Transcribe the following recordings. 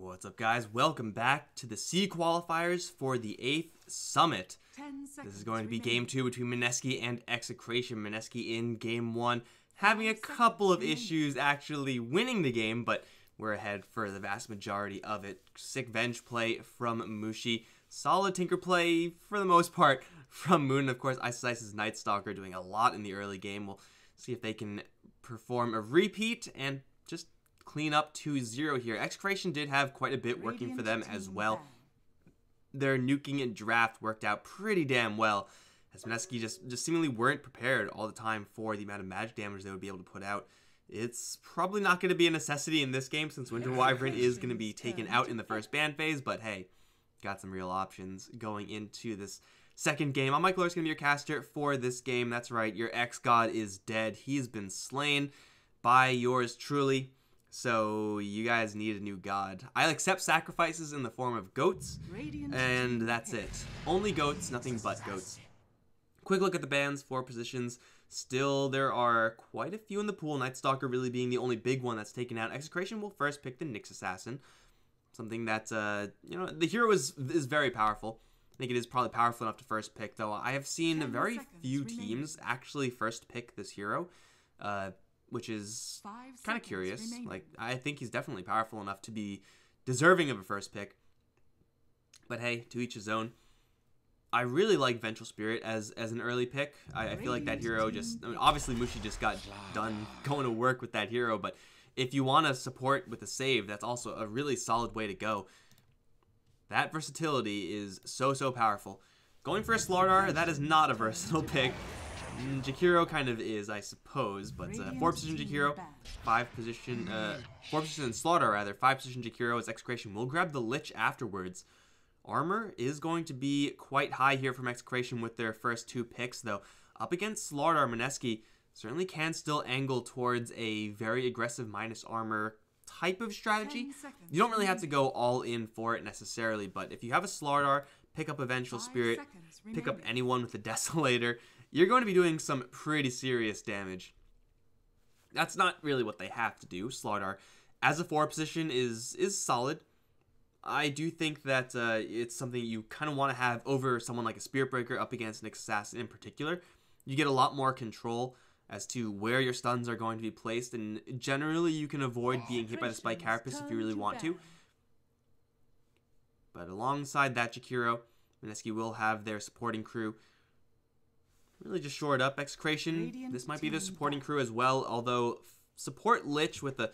What's up, guys? Welcome back to the C qualifiers for the 8th Summit. This is going to be game 2 between Mineski and XctN. Mineski in game 1 having a couple of issues actually winning the game, but we're ahead for the vast majority of it. Sick Venge play from Mushi. Solid Tinker play for the most part from Moon. Of course, Ice Night Stalker doing a lot in the early game. We'll see if they can perform a repeat and just clean up 2-0 here. XctN did have quite a bit working for them as well. Their nuking and draft worked out pretty damn well, as Mineski just seemingly weren't prepared all the time for the amount of magic damage they would be able to put out. It's probably not going to be a necessity in this game since Winter Wyvern is going to be taken out in the first ban phase, but hey, got some real options going into this second game. I'm Mike Lawler's going to be your caster for this game. That's right, your X-God is dead. He's been slain by yours truly. So you guys need a new god. I'll accept sacrifices in the form of goats, and that's it. Only goats, nothing but goats. Quick look at the bans, 4 positions. Still, there are quite a few in the pool. Night Stalker really being the only big one that's taken out. XctN will first pick the Nyx Assassin. Something that, the hero is very powerful. I think it is probably powerful enough to first pick, though. I have seen very few teams actually first pick this hero. Which is kind of curious. Like, I think he's definitely powerful enough to be deserving of a first pick. But hey, to each his own. I really like Vengeful Spirit as an early pick. I feel like that hero obviously Mushi just got done going to work with that hero, but if you want to support with a save, that's also a really solid way to go. That versatility is so powerful. Going for a Slardar, that is not a versatile pick. Jakiro kind of is, I suppose, but 4 position Jakiro, 4 position Slaughter rather, 5 position Jakiro as XctN will grab the Lich afterwards. Armor is going to be quite high here from XctN with their first 2 picks, though. Up against Slardar, Mineski certainly can still angle towards a very aggressive minus armor type of strategy. You don't really have to go all in for it necessarily, but if you have a Slardar, pick up a Vengeful Spirit, pick up anyone with a Desolator, you're going to be doing some pretty serious damage. That's not really what they have to do. Slardar, as a 4 position, is solid. I do think that it's something you kind of want to have over someone like a Spirit Breaker up against Nyx Assassin in particular. You get a lot more control as to where your stuns are going to be placed, and generally you can avoid being hit by the Spike Carapace if you really want to. But alongside that Jakiro, Mineski will have their supporting crew. Really just shore it up. XctN, this might be the supporting crew as well, although support Lich with the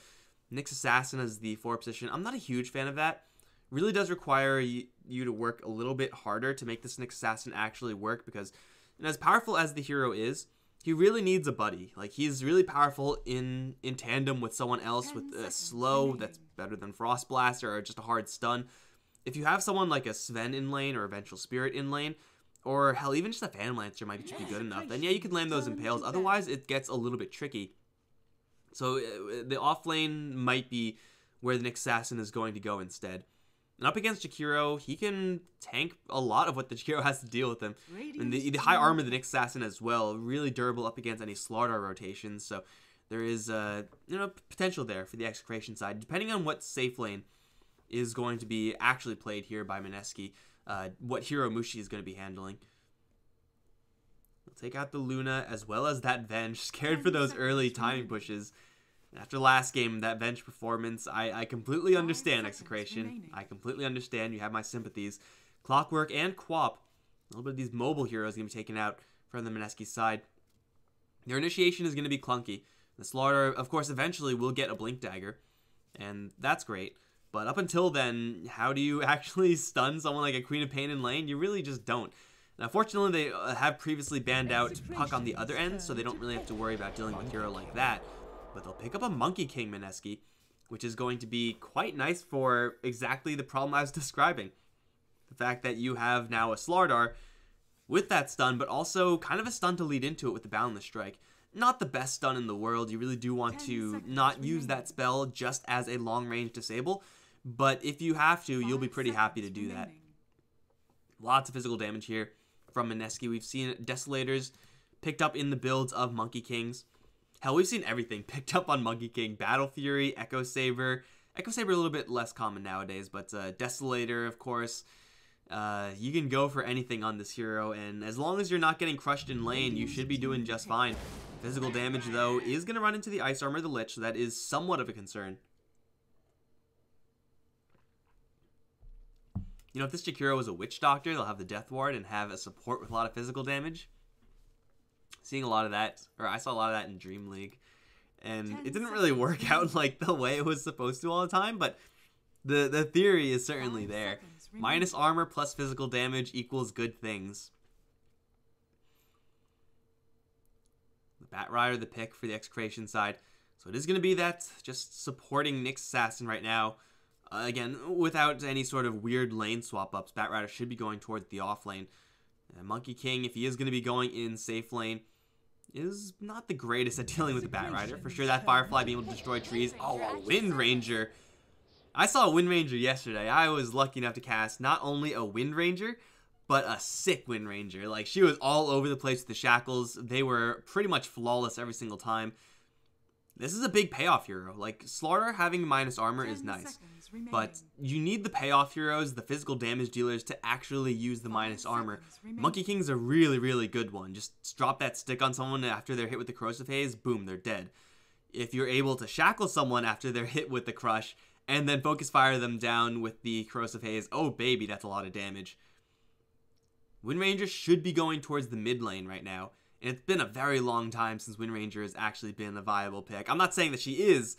Nyx Assassin as the 4 position, I'm not a huge fan of that. Really does require you to work a little bit harder to make this Nyx Assassin actually work, because as powerful as the hero is, he really needs a buddy. Like, he's really powerful in tandem with someone else with a slow that's better than Frost Blast or just a hard stun. If you have someone like a Sven in lane or a Vengeful Spirit in lane, or hell, even just a Phantom Lancer might be good enough, then yeah, you can land those impales. Otherwise, it gets a little bit tricky. So the off lane might be where the Nyx Assassin is going to go instead. And up against Jakiro, he can tank a lot of what the Jakiro has to deal with him. And the high armor of the Nyx Assassin as well, really durable up against any Slardar rotations. So there is potential there for the XctN side, depending on what safe lane is going to be actually played here by Mineski. What hero Mushi is going to be handling. We'll take out the Luna as well as that Venge. Scared for those early timing pushes. After last game, that Venge performance, I completely understand, XctN. I completely understand. You have my sympathies. Clockwork and Quap. A little bit of these mobile heroes going to be taken out from the Mineski side. Their initiation is going to be clunky. The Slaughter, of course, eventually will get a Blink Dagger. And that's great. But up until then, how do you actually stun someone like a Queen of Pain in lane? You really just don't. Now, fortunately, they have previously banned out Puck on the other end, so they don't really have to worry about dealing with a hero like that. But they'll pick up a Monkey King Mineski, which is going to be quite nice for exactly the problem I was describing. The fact that you have now a Slardar with that stun, but also kind of a stun to lead into it with the Boundless Strike. Not the best stun in the world. You really do want to not use that spell just as a long-range disable. But if you have to, you'll be pretty happy to do that. Lots of physical damage here from Mineski. We've seen Desolators picked up in the builds of Monkey Kings. Hell, we've seen everything picked up on Monkey King. Battle Fury, Echo Saber, Echo Saber a little bit less common nowadays, but Desolator, of course. You can go for anything on this hero, and as long as you're not getting crushed in lane, you should be doing just fine. Physical damage, though, is going to run into the Ice Armor, the Lich, so that is somewhat of a concern. You know, if this Jakiro was a Witch Doctor, they'll have the Death Ward and have a support with a lot of physical damage. Seeing a lot of that, or I saw a lot of that in Dream League, and it didn't really work out like the way it was supposed to all the time, but the theory is certainly there. Minus armor plus physical damage equals good things. The Bat Rider, the pick for the Execration side. So it is going to be that, just supporting Nyx Assassin right now. Again, without any sort of weird lane swap-ups, Bat Rider should be going towards the off lane. Monkey King, if he is going to be going in safe lane, is not the greatest at dealing with the Bat Rider. For sure, that Firefly being able to destroy trees. Oh, a Wind Ranger. I saw a Wind Ranger yesterday. I was lucky enough to cast not only a Wind Ranger, but a sick Wind Ranger. Like, she was all over the place with the shackles. They were pretty much flawless every single time. This is a big payoff hero. Like, Slaughter having minus armor is nice, but you need the payoff heroes, the physical damage dealers, to actually use the minus armor. Monkey King's a really, really good one. Just drop that stick on someone after they're hit with the Corrosive Haze, boom, they're dead. If you're able to shackle someone after they're hit with the Crush, and then focus fire them down with the Corrosive Haze, oh baby, that's a lot of damage. Wind Ranger should be going towards the mid lane right now. And it's been a very long time since Wind Ranger has actually been a viable pick. I'm not saying that she is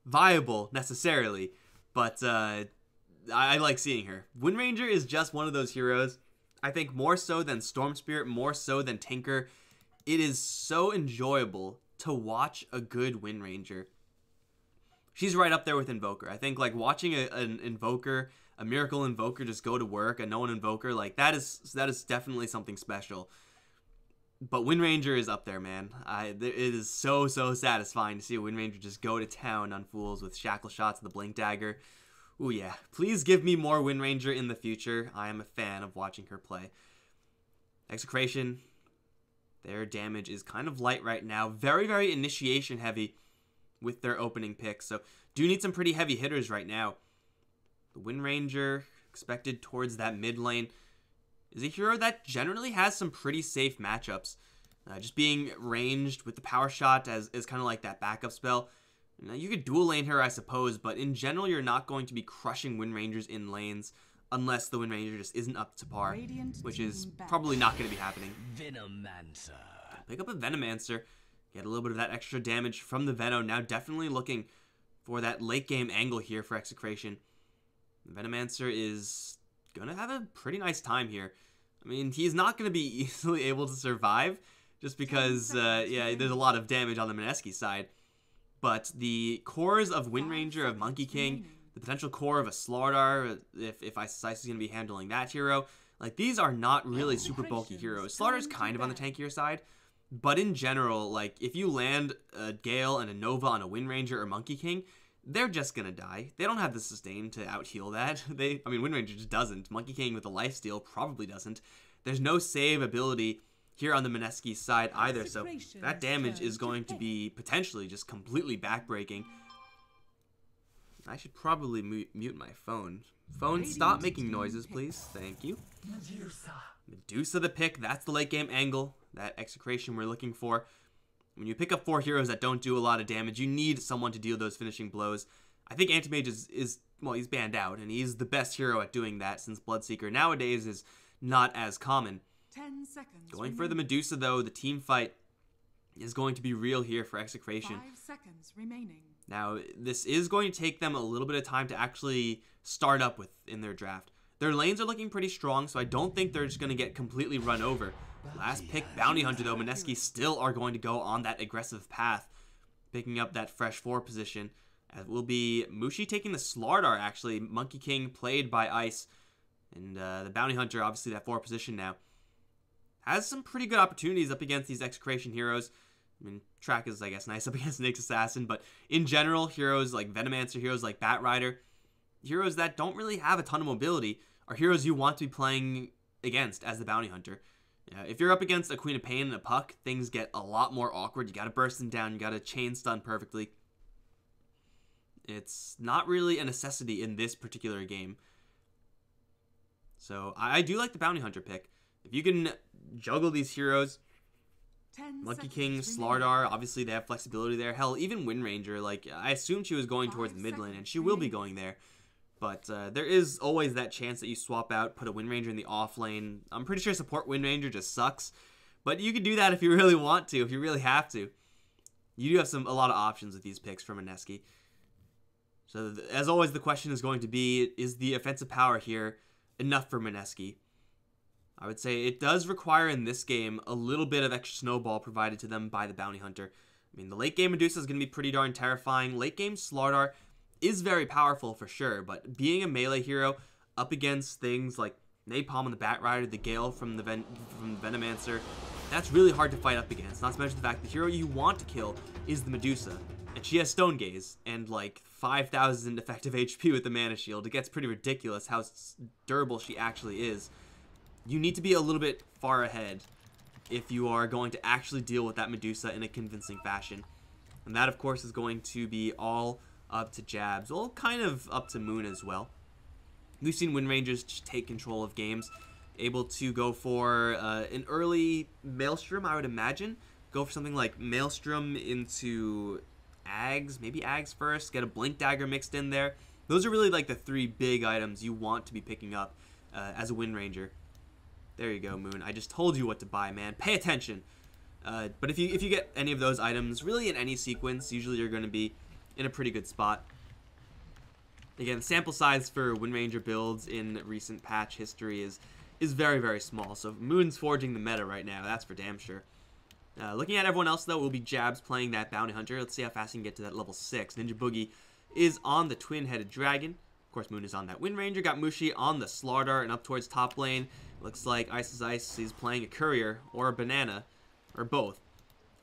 viable necessarily, but I like seeing her. Wind Ranger is just one of those heroes, I think more so than Storm Spirit, more so than Tinker. It is so enjoyable to watch a good Wind Ranger. She's right up there with Invoker. I think like watching an Invoker, a Miracle Invoker just go to work, a known Invoker, like that is definitely something special. But Wind Ranger is up there, man. It is so satisfying to see a Wind Ranger just go to town on fools with shackle shots and the Blink Dagger. Ooh, yeah. Please give me more Wind Ranger in the future. I am a fan of watching her play. Execration, their damage is kind of light right now. Very initiation heavy with their opening picks. So do need some pretty heavy hitters right now. The Wind Ranger, expected towards that mid lane, is a hero that generally has some pretty safe matchups. Just being ranged with the power shot as kind of like that backup spell. Now, you could dual lane her, I suppose, but in general, you're not going to be crushing Wind Rangers in lanes unless the Wind Ranger just isn't up to par, which is probably not going to be happening. Venomancer. Pick up a Venomancer, get a little bit of that extra damage from the Veno. Now definitely looking for that late game angle here for Execration. Venomancer is going to have a pretty nice time here. I mean, he's not going to be easily able to survive just because, yeah, there's a lot of damage on the Mineski side. But the cores of Wind Ranger, of Monkey King, the potential core of a Slardar, if Ice is going to be handling that hero, like, these are not really super bulky heroes. Slardar's kind of on the tankier side, but in general, like, if you land a Gale and a Nova on a Wind Ranger or Monkey King, they're just gonna die. They don't have the sustain to out-heal that. I mean, Wind Ranger just doesn't. Monkey King with a lifesteal probably doesn't. There's no save ability here on the Mineski side either, so that damage is going to be potentially just completely backbreaking. I should probably mute my phone. Phone, stop making noises, please. Thank you. Medusa the pick. That's the late game angle. That Execration we're looking for. When you pick up 4 heroes that don't do a lot of damage, you need someone to deal those finishing blows. I think Anti-Mage is well, he's banned out, and he's the best hero at doing that since Bloodseeker nowadays is not as common. 10 seconds Going for the Medusa, though, the team fight is going to be real here for Execration. 5 seconds remaining. Now, this is going to take them a little bit of time to actually start up with in their draft. Their lanes are looking pretty strong, so I don't think they're just going to get completely run over. Last pick, Bounty Hunter, though. Mineski still are going to go on that aggressive path, picking up that fresh 4 position. It will be Mushi taking the Slardar, actually. Monkey King played by Ice. And the Bounty Hunter, obviously, that 4 position now. Has some pretty good opportunities up against these Execration heroes. I mean, Track is, I guess, nice up against Nyx Assassin. But in general, heroes like Venomancer, heroes like Bat Rider, heroes that don't really have a ton of mobility, are heroes you want to be playing against as the Bounty Hunter. If you're up against a Queen of Pain and a Puck, things get a lot more awkward. You gotta burst them down, you gotta chain stun perfectly. It's not really a necessity in this particular game. So I do like the Bounty Hunter pick. If you can juggle these heroes, Monkey King, Slardar, obviously they have flexibility there. Hell, even Wind Ranger, like, I assumed she was going towards the mid lane, and she will be going there. But there is always that chance that you swap out, put a Wind Ranger in the off lane. I'm pretty sure support Wind Ranger just sucks. But you can do that if you really want to, if you really have to. You do have a lot of options with these picks from Mineski. So, as always, the question is going to be, is the offensive power here enough for Mineski? I would say it does require in this game a little bit of extra snowball provided to them by the Bounty Hunter. I mean, the late game Medusa is going to be pretty darn terrifying. Late game Slardar is very powerful for sure, but being a melee hero up against things like Napalm and the Bat Rider, the Gale from the Venomancer, that's really hard to fight up against. Not to mention the fact the hero you want to kill is the Medusa, and she has Stone Gaze and like 5,000 effective HP with the Mana Shield. It gets pretty ridiculous how durable she actually is. You need to be a little bit far ahead if you are going to actually deal with that Medusa in a convincing fashion. And that, of course, is going to be all up to Jabs. Well, kind of up to Moon as well. We've seen Wind Rangers just take control of games. Able to go for an early Maelstrom, I would imagine. Go for something like Maelstrom into Ags. Maybe Ags first. Get a Blink Dagger mixed in there. Those are really like the three big items you want to be picking up as a Wind Ranger. There you go, Moon. I just told you what to buy, man. Pay attention. But if you get any of those items, really in any sequence, usually you're going to be in a pretty good spot. Again, the sample size for Wind Ranger builds in recent patch history is very, very small. So Moon's forging the meta right now. That's for damn sure. Looking at everyone else, though, will be Jabs playing that Bounty Hunter. Let's see how fast he can get to that level 6. Ninja Boogie is on the Twin-Headed Dragon. Of course, Moon is on that Wind Ranger. Got Mushi on the Slardar and up towards top lane. Looks like Ice is playing a Courier or a Banana, or both.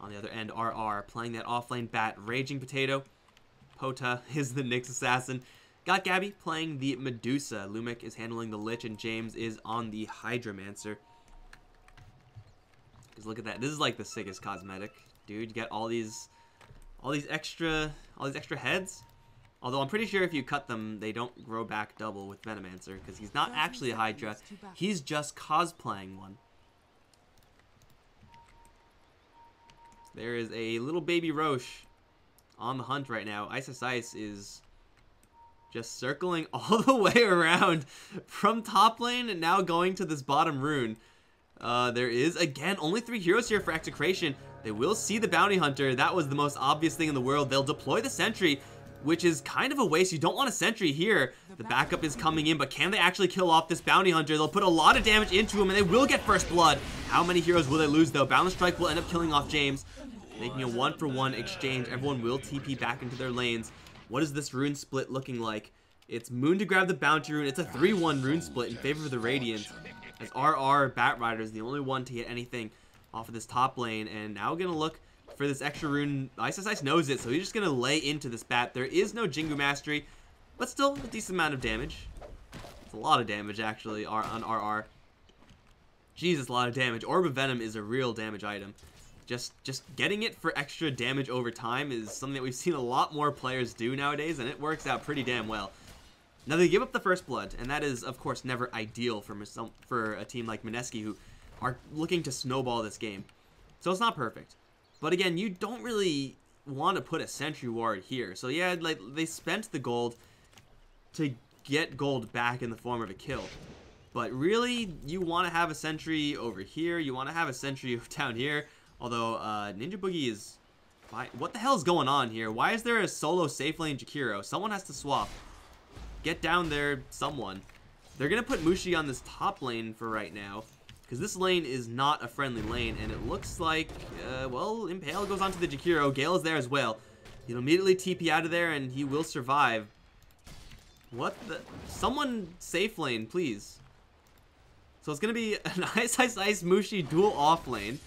On the other end, RR playing that offlane Bat. Raging Potato. Pota is the Nyx Assassin. Got Gabby playing the Medusa. Lumic is handling the Lich, and James is on the Hydromancer. Because look at that. This is like the sickest cosmetic, dude. You get all these extra heads. Although I'm pretty sure if you cut them, they don't grow back double with Venomancer, because he's not actually a Hydra. He's just cosplaying one. There is a little baby Roche on the hunt right now. Ice is just circling all the way around from top lane and now going to this bottom rune. There is, again, only 3 heroes here for Execration. They will see the Bounty Hunter. That was the most obvious thing in the world. They'll deploy the Sentry, which is kind of a waste. You don't want a Sentry here. The backup is coming in, but can they actually kill off this Bounty Hunter? They'll put a lot of damage into him, and they will get first blood. How many heroes will they lose, though? Balance Strike will end up killing off James, making a 1-for-1 exchange. Everyone will TP back into their lanes. What is this rune split looking like? It's Moon to grab the Bounty Rune. It's a 3-1 rune split in favor of the Radiant, as RR Bat Rider is the only one to get anything off of this top lane, and now gonna look for this extra rune. Ice knows it, so he's just gonna lay into this Bat. There is no Jingu Mastery, but still a decent amount of damage. It's a lot of damage, actually, on RR. Jesus, a lot of damage. Orb of Venom is a real damage item. Just getting it for extra damage over time is something that we've seen a lot more players do nowadays, and it works out pretty damn well. Now, they give up the first blood, and that is, of course, never ideal for a team like Mineski, who are looking to snowball this game. So it's not perfect. But again, you don't really want to put a Sentry Ward here. So yeah, like, they spent the gold to get gold back in the form of a kill. But really, you want to have a Sentry over here. You want to have a Sentry down here. Although, Ninja Boogie is... What the hell is going on here? Why is there a solo safe lane Jakiro? Someone has to swap. Get down there, someone. They're going to put Mushi on this top lane for right now, because this lane is not a friendly lane, and it looks like, well, Impale goes onto the Jakiro. Gale is there as well. He'll immediately TP out of there, and he will survive. What the? Someone safe lane, please. So it's going to be an Ice Mushi dual off lane.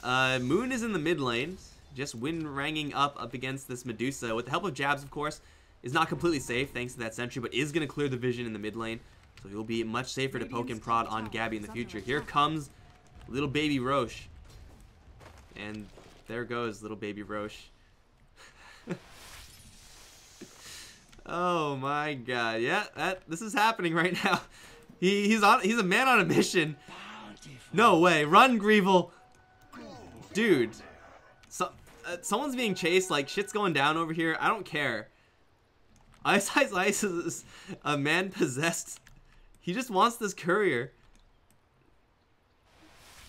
Moon is in the mid lane, just wind-ranging up against this Medusa. With the help of Jabs, of course, is not completely safe thanks to that Sentry, but is going to clear the vision in the mid lane. So he'll be much safer to poke and prod on Gabby in the future. Here comes little baby Roche. And there goes little baby Roche. Oh my god. Yeah, this is happening right now. He's a man on a mission. No way. Run, Greevil. Dude. Someone's being chased. Like, shit's going down over here. I don't care. Ice is a man possessed. He just wants this courier.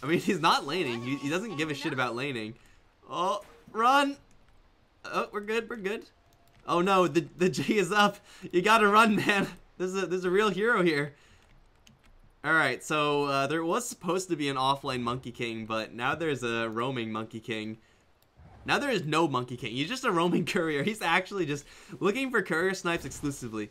I mean, he's not laning. He doesn't give a shit about laning. Oh, run. Oh, we're good. We're good. Oh no, the G is up. You gotta run, man. There's a real hero here. Alright, so there was supposed to be an offlane Monkey King, but now there's a roaming Monkey King. Now there is no Monkey King. He's just a roaming courier. He's actually just looking for courier snipes exclusively.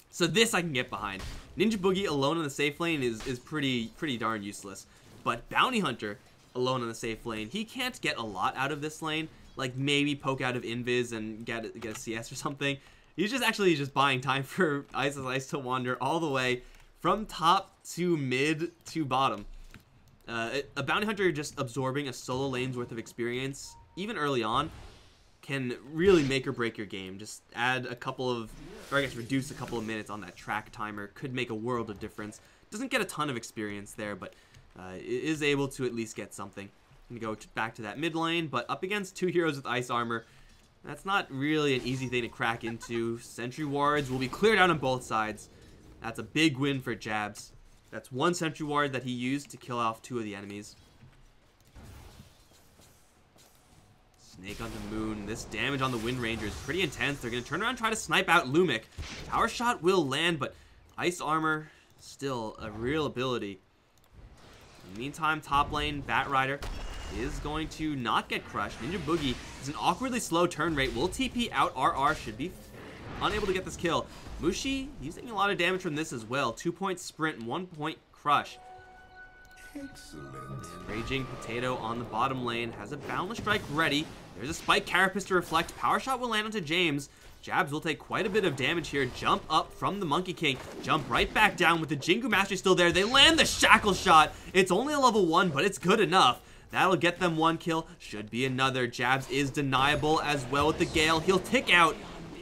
So this I can get behind. Ninja Boogie alone in the safe lane is pretty darn useless. But Bounty Hunter alone in the safe lane, he can't get a lot out of this lane. Like maybe poke out of invis and get a CS or something. He's just actually buying time for Ice to wander all the way from top to mid to bottom. A Bounty Hunter just absorbing a solo lane's worth of experience, even early on, can really make or break your game. Just add a couple of, or I guess reduce a couple of minutes on that track timer. Could make a world of difference. Doesn't get a ton of experience there, but is able to at least get something. I'm going to go back to that mid lane, but up against two heroes with ice armor, that's not really an easy thing to crack into. Sentry wards will be cleared out on both sides. That's a big win for Jabs. That's one sentry ward that he used to kill off two of the enemies. Snake on the moon. This damage on the Wind Ranger is pretty intense. They're going to turn around and try to snipe out Lumic. Power shot will land, but ice armor, still a real ability. In the meantime, top lane, Bat Rider is going to not get crushed. Ninja Boogie is an awkwardly slow turn rate. Will TP out. RR should be unable to get this kill. Mushi, he's taking a lot of damage from this as well. 2-point sprint and 1-point crush. Excellent. And Raging Potato on the bottom lane has a Boundless Strike ready. There's a Spike Carapace to reflect. Power Shot will land onto James. Jabs will take quite a bit of damage here. Jump up from the Monkey King. Jump right back down with the Jingu Mastery still there. They land the Shackle Shot. It's only a level 1, but it's good enough. That'll get them one kill. Should be another. Jabs is deniable as well with the Gale. He'll tick out.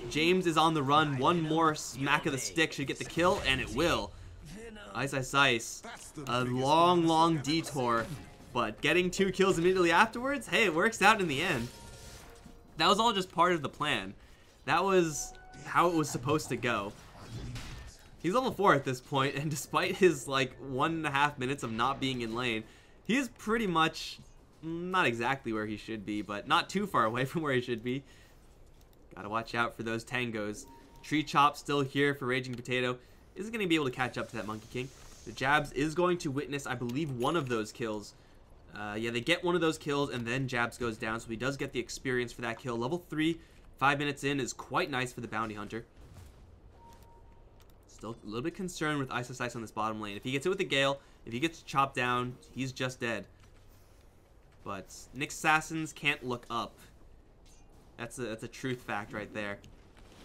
James is on the run. One more smack of the stick should get the kill, and it will. Ice. A long detour, but getting 2 kills immediately afterwards, hey, it works out in the end. That was all just part of the plan. That was how it was supposed to go. He's level 4 at this point, and despite his like 1.5 minutes of not being in lane, he is pretty much not exactly where he should be, but not too far away from where he should be. Gotta watch out for those tangos. Tree Chop still here for Raging Potato. Isn't going to be able to catch up to that Monkey King. The Jabs is going to witness, I believe, one of those kills. Yeah, they get one of those kills, and then Jabs goes down, so he does get the experience for that kill. Level 3, 5 minutes in, is quite nice for the Bounty Hunter. Still a little bit concerned with Ice on this bottom lane. If he gets it with the Gale, if he gets chopped down, he's just dead. But Nyx Assassins can't look up. That's a truth fact right there.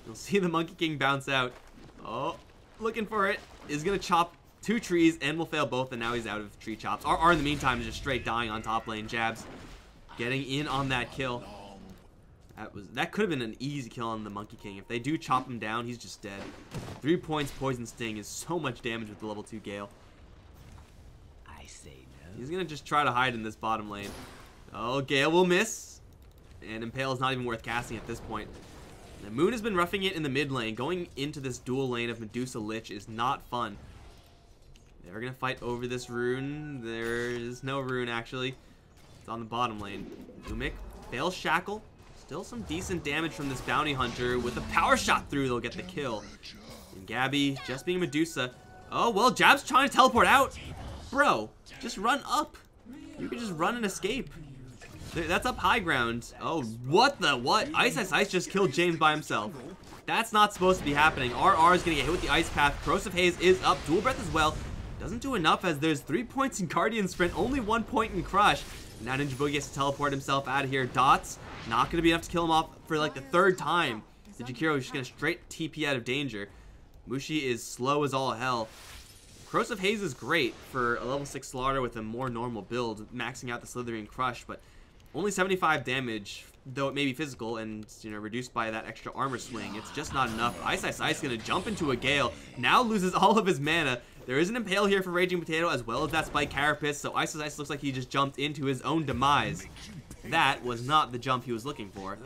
You'll see the Monkey King bounce out. Oh, looking for it. Is going to chop 2 trees and will fail both, and now he's out of tree chops. RR in the meantime is just straight dying on top lane. Jabs getting in on that kill. That could have been an easy kill on the Monkey King. If they do chop him down, he's just dead. 3 points, Poison Sting is so much damage with the level 2 Gale. I say no. He's going to just try to hide in this bottom lane. Oh, Gale will miss. And Impale is not even worth casting at this point. The Moon has been roughing it in the mid lane. Going into this dual lane of Medusa Lich is not fun. They're going to fight over this rune. There is no rune, actually. It's on the bottom lane. Lumic, fails Shackle. Still some decent damage from this Bounty Hunter. With a power shot through, they'll get the kill. And Gabby, just being Medusa. Oh, well, Jab's trying to teleport out. Bro, just run up. You can just run and escape. That's up high ground. Oh, what? Ice just killed James by himself. That's not supposed to be happening. RR is going to get hit with the Ice Path. Corrosive Haze is up. Dual Breath as well. Doesn't do enough as there's 3 points in Guardian Sprint. Only 1 point in Crush. Now Ninja Boogie has to teleport himself out of here. Dots, not going to be enough to kill him off for like the 3rd time. Jakiro is just going to straight TP out of danger. Mushi is slow as all hell. Corrosive Haze is great for a level 6 Slaughter with a more normal build, maxing out the Slithering Crush, but Only 75 damage, though it may be physical and, you know, reduced by that extra armor swing. It's just not enough. Ice going to jump into a Gale. Now loses all of his mana. There is an Impale here for Raging Potato, as well as that Spike Carapace, so Ice looks like he just jumped into his own demise. That was not the jump he was looking for.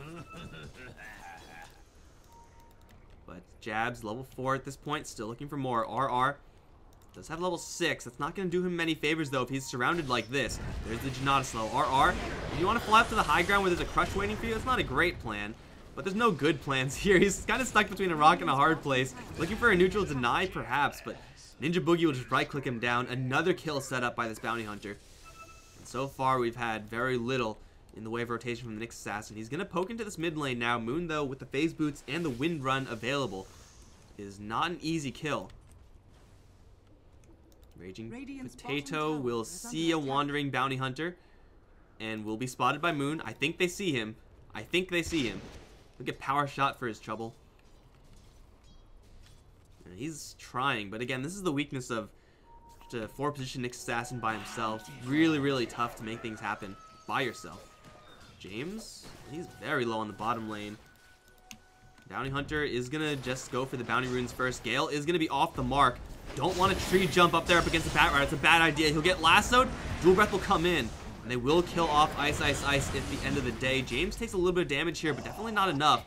But Jabs, level 4 at this point, still looking for more. RR does have level 6. That's not going to do him many favors, though, if he's surrounded like this. There's the Janata Slow. RR, if you want to fly up to the high ground where there's a crush waiting for you, it's not a great plan. But there's no good plans here. He's kind of stuck between a rock and a hard place. Looking for a neutral deny, perhaps, but Ninja Boogie will just right-click him down. Another kill set up by this Bounty Hunter. And so far, we've had very little in the way of rotation from the Nyx Assassin. He's going to poke into this mid lane now. Moon, though, with the Phase Boots and the Wind Run available, is not an easy kill. Raging Potato will see a wandering Bounty Hunter and will be spotted by Moon. I think they see him. Look at Power Shot for his trouble. And he's trying, but again, this is the weakness of the 4-position Nyx Assassin by himself. Really, really tough to make things happen by yourself. James, he's very low on the bottom lane. Bounty Hunter is going to just go for the Bounty Runes first. Gale is going to be off the mark. Don't want to tree jump up there up against the Bat Rider. It's a bad idea. He'll get lassoed. Dual Breath will come in. And they will kill off Ice at the end of the day. James takes a little bit of damage here, but definitely not enough.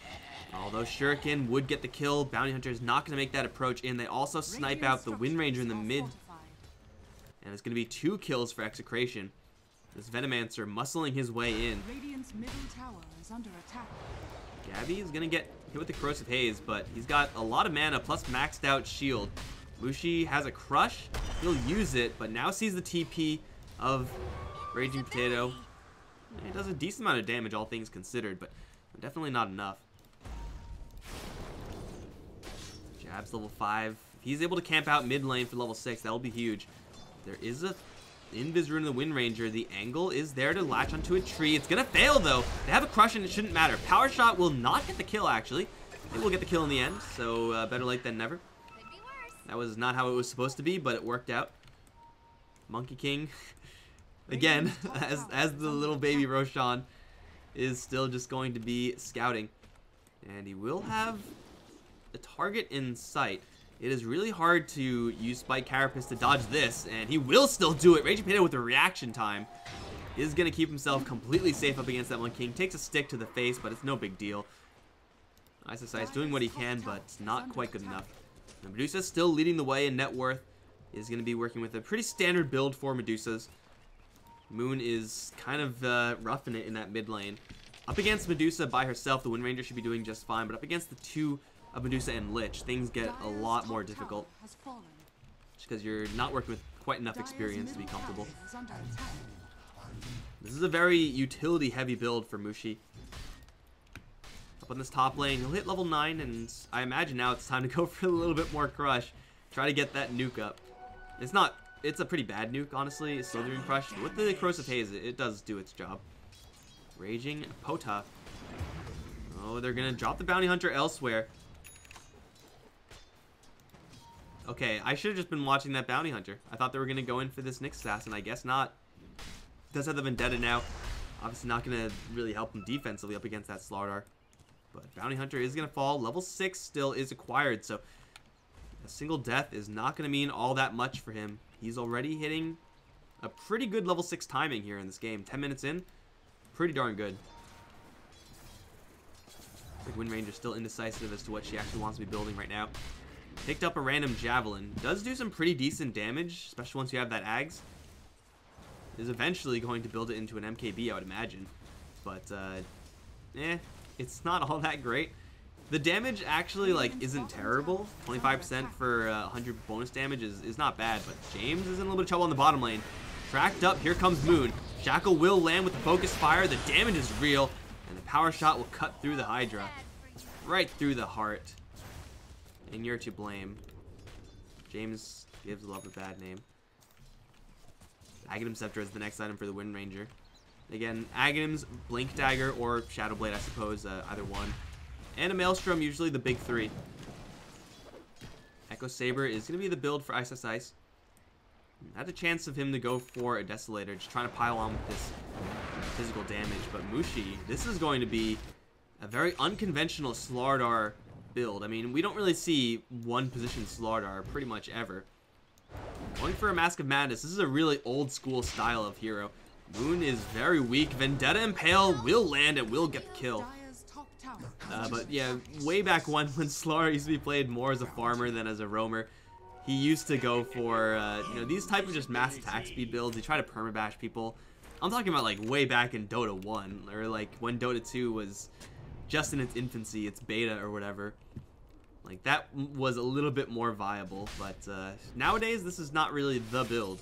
Although Shuriken would get the kill, Bounty Hunter is not going to make that approach in. They also snipe out the Wind Ranger in the mid. And it's going to be 2 kills for Execration. This Venomancer muscling his way in. Radiant's middle tower is under attack. Gabby is going to get hit with the Corrosive Haze, but he's got a lot of mana plus maxed out shield. Mushi has a crush. He'll use it, but now sees the TP of Raging Potato. And he does a decent amount of damage, all things considered, but definitely not enough. Jabs level 5. If he's able to camp out mid lane for level 6, that'll be huge. There is a Invis Rune in the Wind Ranger. The angle is there to latch onto a tree. It's going to fail, though. They have a crush, and it shouldn't matter. Power Shot will not get the kill, actually. It will get the kill in the end, so better late than never. That was not how it was supposed to be, but it worked out. Monkey King, again, as the little baby Roshan, is still just going to be scouting. And he will have a target in sight. It is really hard to use Spike Carapace to dodge this, and he will still do it. Raging Potato with the reaction time is going to keep himself completely safe up against that Monkey King. Takes a stick to the face, but it's no big deal. Isosai is doing what he can, but it's not quite good enough. Now, Medusa still leading the way in net worth. Is going to be working with a pretty standard build for Medusas. Moon is kind of roughing it in that mid lane. Up against Medusa by herself, the Wind Ranger should be doing just fine, but up against the 2 of Medusa and Lich, things get a lot more difficult. Just because you're not working with quite enough experience to be comfortable. This is a very utility-heavy build for Mushi. Up on this top lane, he'll hit level 9, and I imagine now it's time to go for a little bit more crush. Try to get that nuke up. It's a pretty bad nuke, honestly. It's still doing crush. With the Corrosive Haze, it does do its job. Raging Pota. Oh, they're going to drop the Bounty Hunter elsewhere. Okay, I should have just been watching that Bounty Hunter. I thought they were going to go in for this Nyx Assassin. I guess not. Does have the Vendetta now. Obviously not going to really help him defensively up against that Slardar. But Bounty Hunter is going to fall. Level 6 still is acquired, so a single death is not going to mean all that much for him. He's already hitting a pretty good level 6 timing here in this game. 10 minutes in, pretty darn good. Like Wind Ranger's still indecisive as to what she actually wants to be building right now. Picked up a random Javelin. Does do some pretty decent damage, especially once you have that Ags. Is eventually going to build it into an MKB, I would imagine. But, it's not all that great. The damage actually, isn't terrible. 25% for 100 bonus damage is not bad, but James is in a little bit of trouble on the bottom lane. Tracked up, here comes Moon. Shackle will land with the Focus Fire. The damage is real, and the Power Shot will cut through the Hydra. Right through the heart. And you're to blame. James gives Love a bad name. Aghanim Scepter is the next item for the Wind Ranger. Again, Aghanim's Blink Dagger or Shadow Blade, I suppose, either one. And a Maelstrom, usually the big 3. Echo Saber is going to be the build for Ice. Had a chance of him to go for a Desolator, just trying to pile on with this physical damage. But Mushi, this is going to be a very unconventional Slardar build. I mean, we don't really see one position Slardar pretty much ever. Going for a Mask of Madness. This is a really old school style of hero. Moon is very weak. Vendetta Impale will land and will get the kill. But yeah, way back when Slardar used to be played more as a farmer than as a roamer, he used to go for you know, these type of just mass attack speed builds. He tried to permabash people. I'm talking about like way back in Dota 1, or like when Dota 2 was just in its infancy, its beta or whatever. Like, that was a little bit more viable, but nowadays this is not really the build.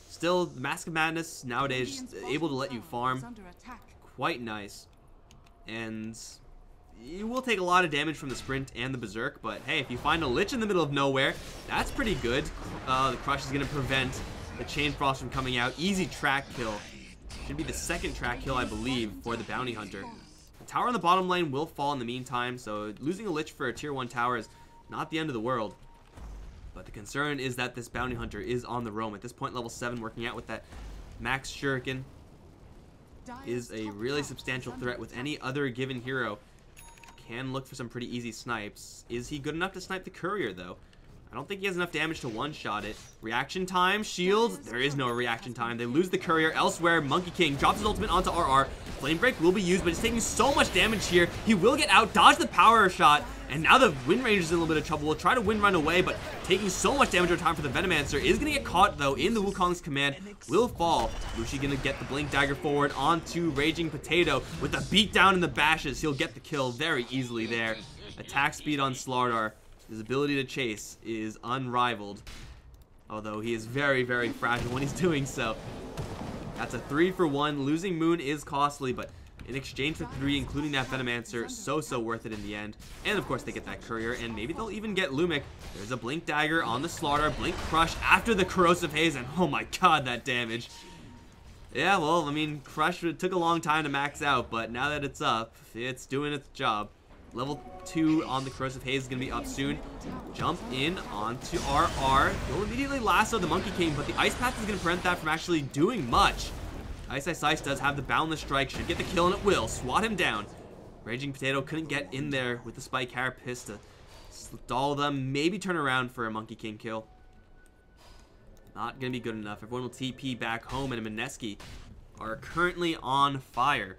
Still, Mask of Madness nowadays just able to let you farm. Quite nice. And you will take a lot of damage from the sprint and the berserk, but hey, if you find a Lich in the middle of nowhere, that's pretty good. The Crush is going to prevent the Chain Frost from coming out. Easy track kill. Should be the second track kill, I believe, for the Bounty Hunter. The tower on the bottom lane will fall in the meantime, so losing a Lich for a tier 1 tower is not the end of the world. But the concern is that this Bounty Hunter is on the roam. At this point, level 7, working out with that Max Shuriken is a really substantial threat with any other given hero. Can look for some pretty easy snipes. Is he good enough to snipe the courier, though? I don't think he has enough damage to one-shot it. Reaction time, shield. There is no reaction time. They lose the courier elsewhere. Monkey King drops his ultimate onto RR. Flame Break will be used, but he's taking so much damage here. He will get out, dodge the power shot, and now the Wind Ranger's in a little bit of trouble. Will try to Wind Run away, but taking so much damage over time for the Venomancer. Is going to get caught, though, in the Wukong's command. Will fall. Mushi going to get the Blink Dagger forward onto Raging Potato. With the beatdown and the bashes, he'll get the kill very easily there. Attack speed on Slardar. His ability to chase is unrivaled, although he is very, very fragile when he's doing so. That's a 3-for-1. Losing Moon is costly, but in exchange for 3, including that Venomancer, so worth it in the end. And of course they get that Courier, and maybe they'll even get Lumic. There's a Blink Dagger on the Slardar, Blink Crush after the Corrosive Haze, and oh my god, that damage. Yeah, well, I mean, Crush took a long time to max out, but now that it's up, it's doing its job. Level 2 on the Corrosive Haze is going to be up soon. Jump in onto RR. He'll immediately lasso the Monkey King, but the Ice Path is going to prevent that from actually doing much. Ice does have the Boundless Strike. Should get the kill, and it will. Swat him down. Raging Potato couldn't get in there with the Spike Carapace to stall them. Maybe turn around for a Monkey King kill. Not going to be good enough. Everyone will TP back home, and Mineski are currently on fire.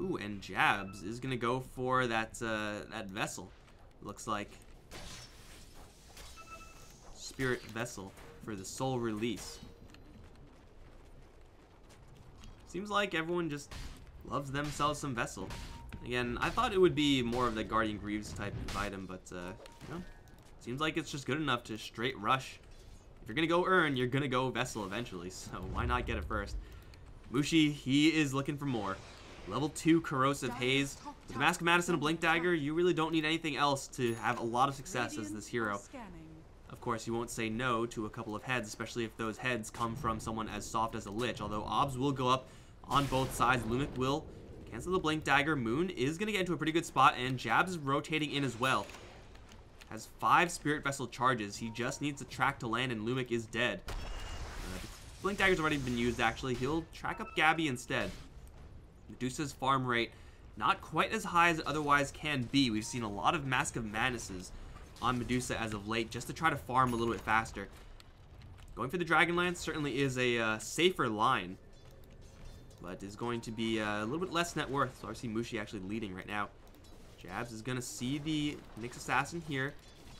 Ooh, and Jabs is gonna go for that that vessel. Looks like Spirit Vessel for the soul release. Seems like everyone just loves themselves some vessel. Again, I thought it would be more of the Guardian Greaves type of item, but you know, seems like it's just good enough to straight rush. If you're gonna go Urn, you're gonna go Vessel eventually, so why not get it first? Mushi, he is looking for more. Level 2 Corrosive Haze. With Mask of Madness and a Blink Dagger, you really don't need anything else to have a lot of success as this hero. Of course, you won't say no to a couple of heads, especially if those heads come from someone as soft as a Lich, although Obs will go up on both sides. Lumic will cancel the Blink Dagger. Moon is going to get into a pretty good spot, and Jabs is rotating in as well. Has 5 Spirit Vessel charges. He just needs a track to land, and Lumic is dead. Blink Dagger's already been used, actually. He'll track up Gabby instead. Medusa's farm rate not quite as high as it otherwise can be. We've seen a lot of Mask of Madnesses on Medusa as of late just to try to farm a little bit faster. Going for the Dragonlance certainly is a safer line, but is going to be a little bit less net worth. So I see Mushi actually leading right now. Jabs is going to see the Nyx Assassin here.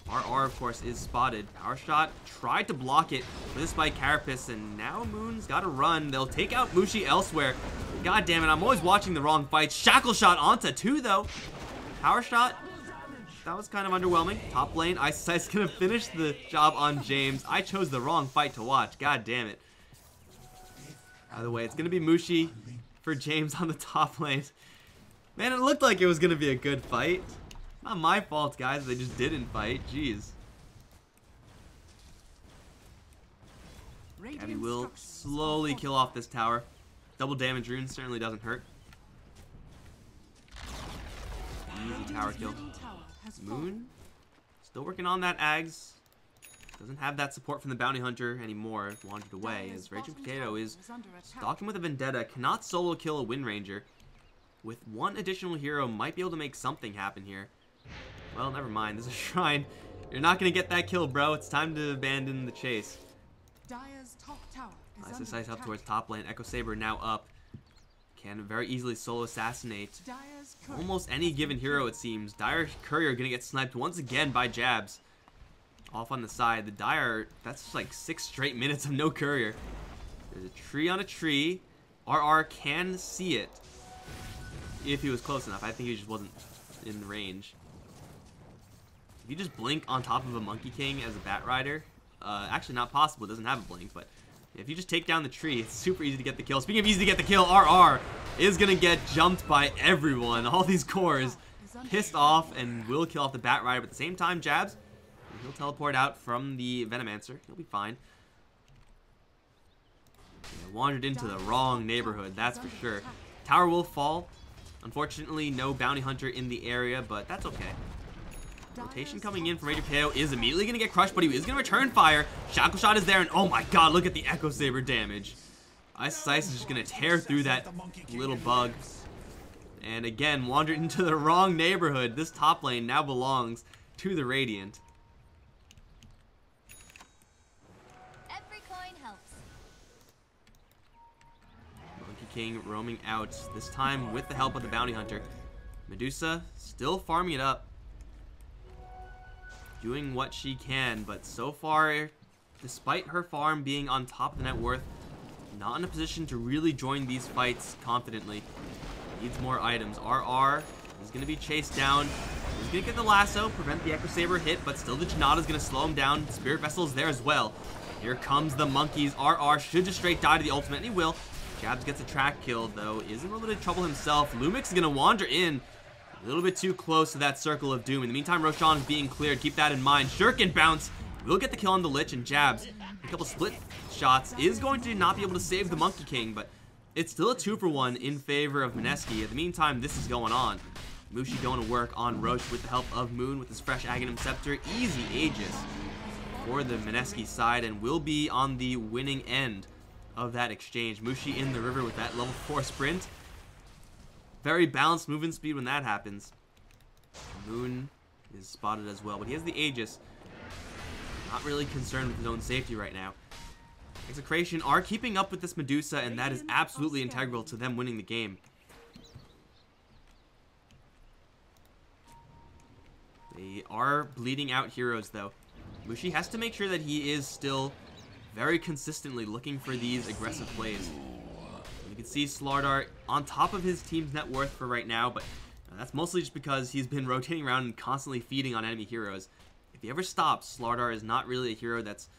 RR, of course, is spotted. Power Shot tried to block it with a Spike Carapace, and now Moon's got to run. They'll take out Mushi elsewhere. God damn it, I'm always watching the wrong fight. Shackle Shot onto 2, though. Power Shot, that was kind of underwhelming. Top lane, Ice is going to finish the job on James. I chose the wrong fight to watch. God damn it. By the way, it's going to be Mushi for James on the top lane. Man, it looked like it was going to be a good fight. Not my fault, guys. They just didn't fight. Jeez. Gabby will slowly kill off this tower. Double damage rune certainly doesn't hurt. Easy tower kill. Moon still working on that Ags. Doesn't have that support from the bounty hunter anymore. Wandered away as Raging Potato is stalking with a vendetta. Cannot solo kill a Wind Ranger. With one additional hero, might be able to make something happen here. Well, never mind. There's a shrine. You're not going to get that kill, bro. It's time to abandon the chase. Dire's top tower is Nice under size up attack. towards top lane. Echo Saber now up. Can very easily solo assassinate Dire's courier almost any given hero, it seems. Dire Courier going to get sniped once again by jabs. Off on the side. The Dire, that's like 6 straight minutes of no courier. There's a tree on a tree. RR can see it. If he was close enough. I think he just wasn't in range. If you just blink on top of a Monkey King as a Bat Rider, actually not possible. It doesn't have a blink, but if you just take down the tree, it's super easy to get the kill. Speaking of easy to get the kill, RR is going to get jumped by everyone. All these cores pissed off and will kill off the Bat Rider, but at the same time, jabs. He'll teleport out from the Venomancer. He'll be fine. Yeah, wandered into the wrong neighborhood, that's for sure. Tower will fall. Unfortunately, no bounty hunter in the area, but that's okay. Rotation coming in from Raging Potato is immediately going to get crushed, but he is going to return fire. Shackle Shot is there, and oh my god, look at the Echo Saber damage. Ice is just going to tear through that little bug. And again, wandered into the wrong neighborhood. This top lane now belongs to the Radiant. Every coin helps. Monkey King roaming out, this time with the help of the bounty hunter. Medusa still farming it up. Doing what she can, but so far, despite her farm being on top of the net worth, not in a position to really join these fights confidently. Needs more items. RR is going to be chased down. He's going to get the lasso, prevent the Echo Saber hit, but still the Janata is going to slow him down. Spirit Vessel is there as well. Here comes the monkeys. RR should just straight die to the ultimate, and he will. Jabs gets a track kill, though. Is in a little bit of trouble himself. Lumix is going to wander in. A little bit too close to that circle of doom. In the meantime, Roshan is being cleared. Keep that in mind. Shuriken bounce. Will get the kill on the Lich, and jabs. A couple split shots is going to not be able to save the Monkey King, but it's still a 2-for-1 in favor of Mineski. In the meantime, this is going on. Mushi going to work on Roche with the help of Moon with his fresh Aghanim Scepter. Easy Aegis for the Mineski side, and will be on the winning end of that exchange. Mushi in the river with that level 4 sprint. Very balanced movement speed when that happens. Moon is spotted as well, but he has the Aegis. Not really concerned with his own safety right now. XctN are keeping up with this Medusa, and that is absolutely integral to them winning the game. They are bleeding out heroes, though. Mushi has to make sure that he is still very consistently looking for these aggressive plays. You can see Slardar on top of his team's net worth for right now, but that's mostly just because he's been rotating around and constantly feeding on enemy heroes. If he ever stops, Slardar is not really a hero that's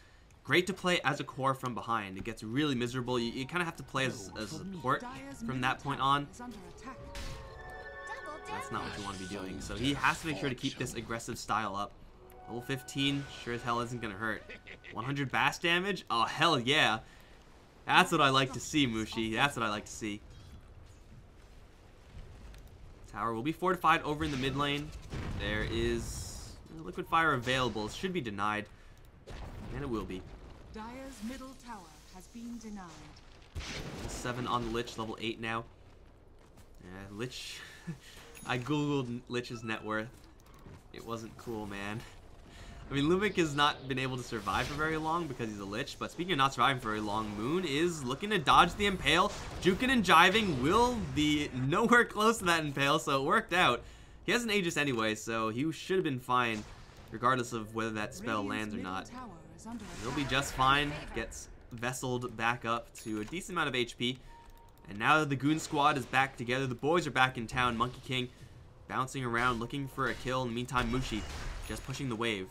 great to play as a core from behind. It gets really miserable. You kind of have to play as a support from that point on. That's not what you want to be doing. So he has to make sure to keep this aggressive style up. Level 15 sure as hell isn't going to hurt. 100 bash damage? Oh, hell yeah. That's what I like to see, Mushi. That's what I like to see. Tower will be fortified over in the mid lane. There is liquid fire available. It should be denied. And it will be. Dire's middle tower has been denied. Level 7 on the Lich, level 8 now. Yeah, Lich. I googled Lich's net worth. It wasn't cool, man. I mean, Lumic has not been able to survive for very long because he's a Lich, but speaking of not surviving for very long, Moon is looking to dodge the Impale. Juking and jiving will be nowhere close to that Impale, so it worked out. He has an Aegis anyway, so he should have been fine, regardless of whether that spell lands or not. He'll be just fine, gets vesseled back up to a decent amount of HP. And now the Goon Squad is back together, the boys are back in town. Monkey King bouncing around, looking for a kill. In the meantime, Mushi just pushing the wave.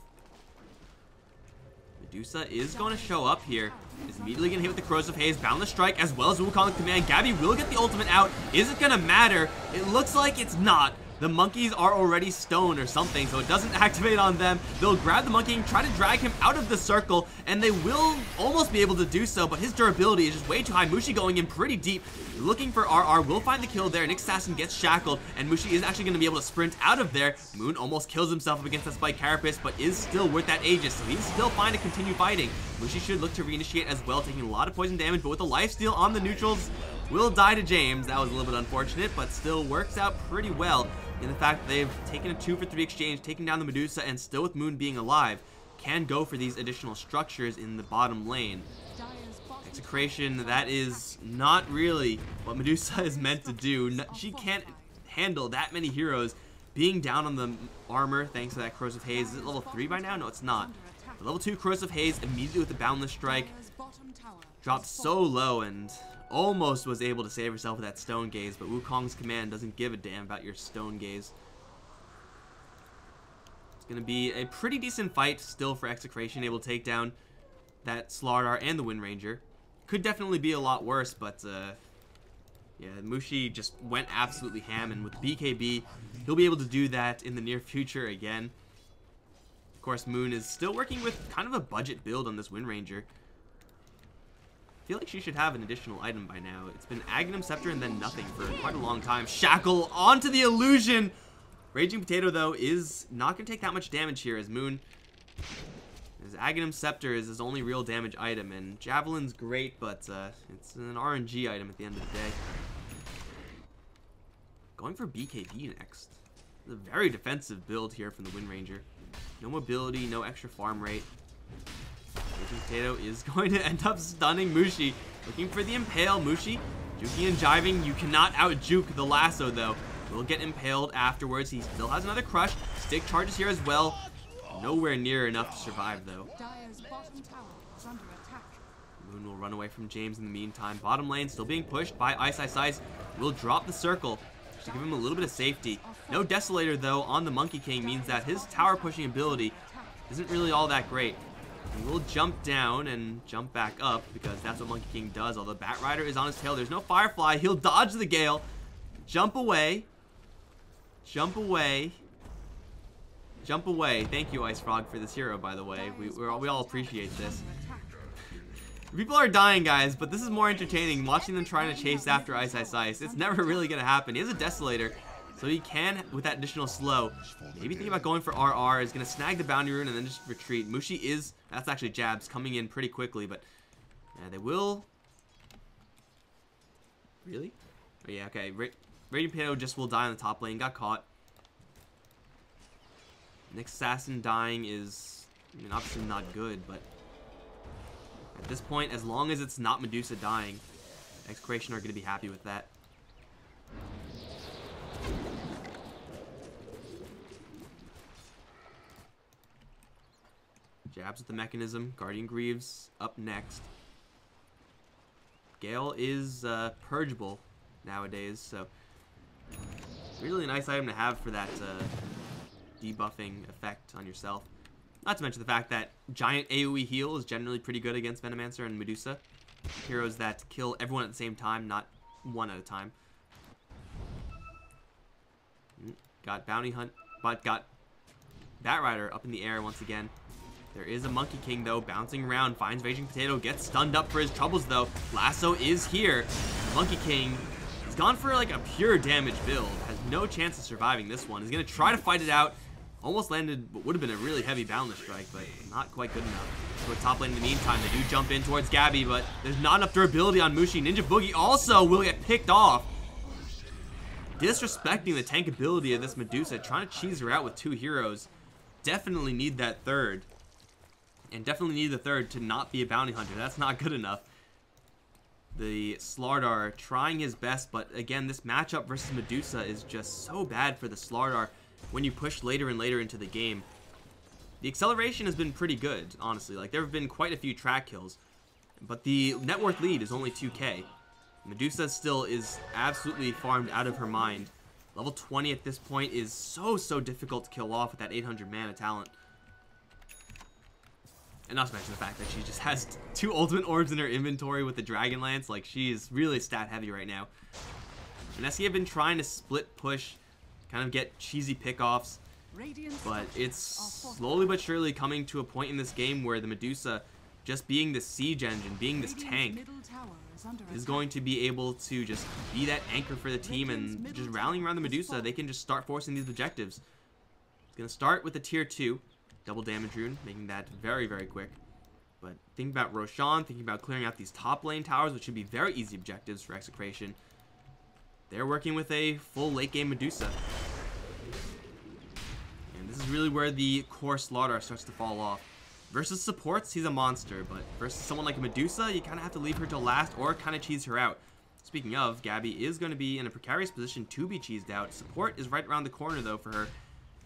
Medusa is going to show up here. Is immediately going to hit with the Crows of Haze, Boundless Strike, as well as Wukong Command. Gabby will get the ultimate out. Is it going to matter? It looks like it's not. The monkeys are already stoned or something, so it doesn't activate on them. They'll grab the monkey and try to drag him out of the circle, and they will almost be able to do so, but his durability is just way too high. Mushi going in pretty deep, looking for RR, will find the kill there, and XctN gets shackled, and Mushi is actually going to be able to sprint out of there. Moon almost kills himself up against that Spike Carapace, but is still worth that Aegis, so he's still fine to continue fighting. Mushi should look to reinitiate as well, taking a lot of poison damage, but with a lifesteal on the neutrals, will die to James. That was a little bit unfortunate, but still works out pretty well in the fact that they've taken a 2-for-3 exchange, taking down the Medusa, and still with Moon being alive, can go for these additional structures in the bottom lane. Execration, that is not really what Medusa is meant to do. She can't handle that many heroes being down on the armor thanks to that Corrosive Haze. Is it level 3 by now? No, it's not. But level 2 Corrosive Haze immediately with the Boundless Strike. Dropped so low and almost was able to save herself with that Stone Gaze, but Wukong's command doesn't give a damn about your Stone Gaze. It's going to be a pretty decent fight still for Execration, able to take down that Slardar and the Wind Ranger. Could definitely be a lot worse, but yeah, Mushi just went absolutely ham, and with BKB, he'll be able to do that in the near future again. Of course, Moon is still working with kind of a budget build on this Wind Ranger. I feel like she should have an additional item by now. It's been Aghanim Scepter and then nothing for quite a long time. Shackle onto the illusion. Raging Potato, though, is not going to take that much damage here as Moon. His Aghanim Scepter is his only real damage item, and Javelin's great, but it's an RNG item at the end of the day. Going for BKB next. It's a very defensive build here from the Wind Ranger. No mobility, no extra farm rate. Raging Potato is going to end up stunning Mushi. Looking for the Impale. Mushi juking and jiving. You cannot out-juke the lasso, though. Will get impaled afterwards. He still has another crush. Stick charges here as well. Nowhere near enough to survive, though. Moon will run away from James in the meantime. Bottom lane still being pushed by Ice. Will drop the circle to give him a little bit of safety. No Desolator, though, on the Monkey King means that his tower pushing ability isn't really all that great. He will jump down and jump back up because that's what Monkey King does. Although Bat Rider is on his tail, there's no Firefly. He'll dodge the Gale, jump away, jump away, jump away. Thank you, Ice Frog, for this hero, by the way. We all appreciate this. People are dying, guys, but this is more entertaining watching them trying to chase after Ice. It's never really going to happen. He has a Desolator, so he can, with that additional slow, maybe think about going for RR. Is going to snag the Bounty Rune and then just retreat. Mushi is, that's actually Jabs, coming in pretty quickly, but yeah, they will. Really? Oh, yeah, okay. Raging Potato just will die on the top lane. Got caught. Next Assassin dying is, I mean, obviously not good, but at this point, as long as it's not Medusa dying, Execration are going to be happy with that. Jabs with the mechanism. Guardian Greaves up next. Gale is purgeable nowadays, so really a nice item to have for that debuffing effect on yourself. Not to mention the fact that giant AoE heal is generally pretty good against Venomancer and Medusa. Heroes that kill everyone at the same time, not one at a time. Got Bounty Hunt, but got Bat Rider up in the air once again. There is a Monkey King, though, bouncing around, finds Raging Potato, gets stunned up for his troubles, though. Lasso is here. Monkey King has gone for, like, a pure damage build. Has no chance of surviving this one. He's going to try to fight it out. Almost landed what would have been a really heavy Boundless Strike, but not quite good enough. So top lane in the meantime, they do jump in towards Gabby, but there's not enough durability on Mushi. Ninja Boogie also will get picked off. Disrespecting the tank ability of this Medusa, trying to cheese her out with two heroes. Definitely need that third. And definitely need the third to not be a bounty hunter. That's not good enough. The Slardar trying his best, but again, this matchup versus Medusa is just so bad for the Slardar when you push later and later into the game. The acceleration has been pretty good, honestly. Like, there have been quite a few track kills, but the net worth lead is only 2k. Medusa still is absolutely farmed out of her mind. Level 20 at this point is so difficult to kill off with that 800 mana talent. And not to mention the fact that she just has 2 ultimate orbs in her inventory with the Dragon Lance. Like, she is really stat heavy right now. Mineski have been trying to split push kind of get cheesy pickoffs. Radiant But it's structures are slowly but surely coming to a point in this game where the Medusa, just being the siege engine, being this Radiant's tank, middle tower is under is attack. going to be able to just be that anchor for the team, and just rallying around the Medusa, they can just start forcing these objectives. It's going to start with the tier 2 double damage rune, making that very, very quick. But thinking about Roshan, thinking about clearing out these top lane towers, which should be very easy objectives for Execration. They're working with a full late game Medusa. And this is really where the core slaughter starts to fall off. Versus supports, he's a monster, but versus someone like Medusa, you kind of have to leave her till last or kind of cheese her out. Speaking of, Gabby is going to be in a precarious position to be cheesed out. Support is right around the corner, though, for her.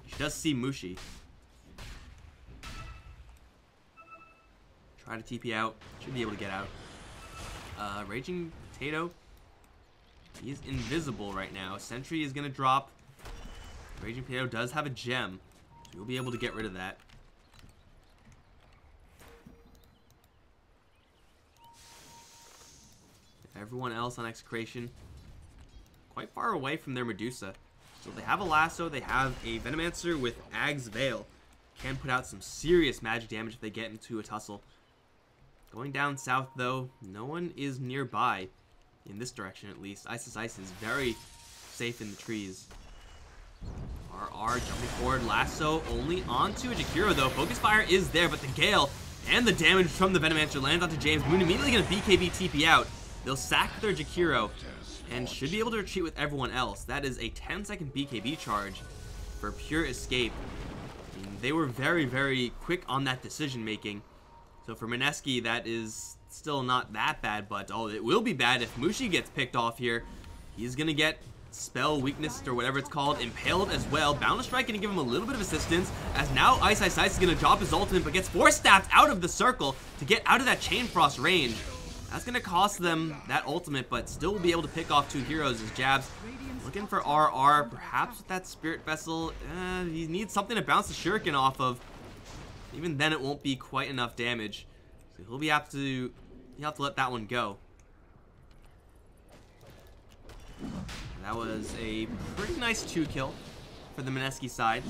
She does see Mushi. Try to TP out. Should be able to get out. Raging Potato. He's invisible right now. Sentry is going to drop. Raging Potato does have a gem, so you'll be able to get rid of that. Everyone else on Execration quite far away from their Medusa. So they have a lasso, they have a Venomancer with Ag's Veil. Can put out some serious magic damage if they get into a tussle. Going down south though, no one is nearby. In this direction at least. Isis is very safe in the trees. RR jumping forward, lasso only onto a Jakiro though. Focus fire is there, but the Gale and the damage from the Venomancer lands onto James. Moon immediately going to BKB TP out. They'll sack their Jakiro and should be able to retreat with everyone else. That is a 10-second BKB charge for pure escape. I mean, they were very, very quick on that decision making. So for Mineski, that is still not that bad, but oh, it will be bad if Mushi gets picked off here. He's going to get spell weakness or whatever it's called impaled as well. Boundless Strike going to give him a little bit of assistance, as now Ice is going to drop his ultimate, but gets force staffed out of the circle to get out of that Chain Frost range. That's going to cost them that ultimate, but still will be able to pick off 2 heroes as Jabs looking for RR, perhaps with that Spirit Vessel. He needs something to bounce the Shuriken off of. Even then, it won't be quite enough damage. So he'll have to let that one go. That was a pretty nice 2-kill for the Mineski side.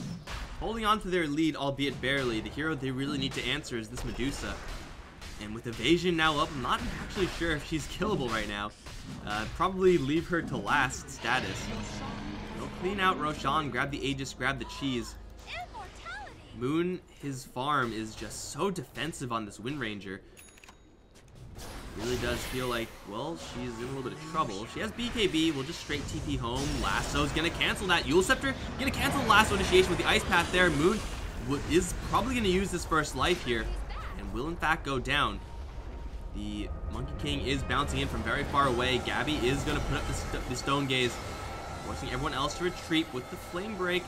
Holding on to their lead, albeit barely. The hero they really need to answer is this Medusa. And with evasion now up, I'm not actually sure if she's killable right now. Probably leave her to last status. They'll clean out Roshan, grab the Aegis, grab the cheese. Moon, his farm is just so defensive on this Wind Ranger. Really does feel like, well, she's in a little bit of trouble. She has BKB, we'll just straight TP home. Lasso's gonna cancel that. Eul Scepter gonna cancel the Lasso initiation with the Ice Path there. Moon is probably gonna use this first life here, and will in fact go down. The Monkey King is bouncing in from very far away. Gabby is gonna put up the Stone Gaze, forcing everyone else to retreat with the Flame Break.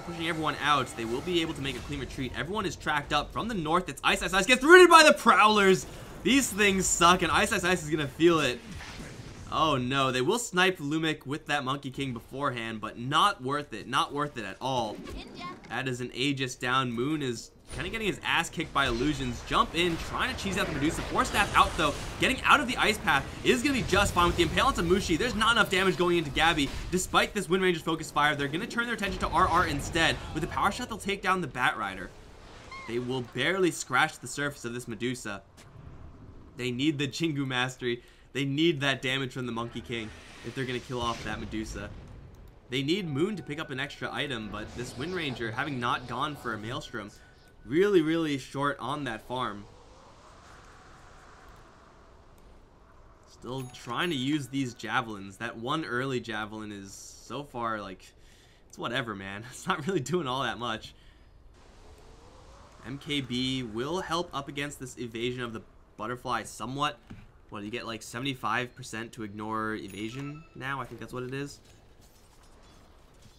Pushing everyone out. They will be able to make a clean retreat. Everyone is tracked up from the north. It's Ice gets rooted by the Prowlers. These things suck, and Ice is gonna feel it. Oh no, they will snipe Lumic with that Monkey King beforehand, but not worth it. Not worth it at all. That is an Aegis down. Moon is kind of getting his ass kicked by illusions. Jump in, trying to cheese out the Medusa. Force staff out though. Getting out of the Ice Path is going to be just fine with the Impale onto Mushi. There's not enough damage going into Gabby. Despite this Wind Ranger's focus fire, they're going to turn their attention to RR instead. With the power shot, they'll take down the Bat Rider. They will barely scratch the surface of this Medusa. They need the Jingu Mastery. They need that damage from the Monkey King if they're going to kill off that Medusa. They need Moon to pick up an extra item, but this Wind Ranger, having not gone for a Maelstrom, really, really short on that farm. Still trying to use these javelins. That one early javelin is so far like, it's whatever, man. It's not really doing all that much. MKB will help up against this evasion of the butterfly somewhat. What, you get like 75% to ignore evasion now? I think that's what it is.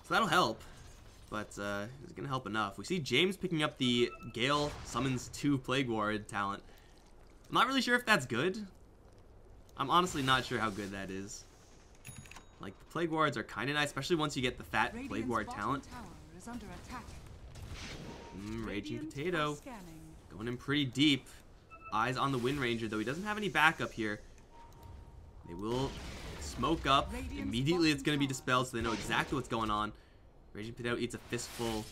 So that'll help. But it's going to help enough. We see James picking up the Gale Summons 2 Plague Ward talent. I'm not really sure if that's good. I'm honestly not sure how good that is. Like, the Plague Wards are kind of nice, especially once you get the fat Plague Ward talent. Raging Potato. Going in pretty deep. Eyes on the Wind Ranger, though he doesn't have any backup here. They will smoke up. Immediately it's going to be dispelled, so they know exactly what's going on. Raging Potato eats a fistful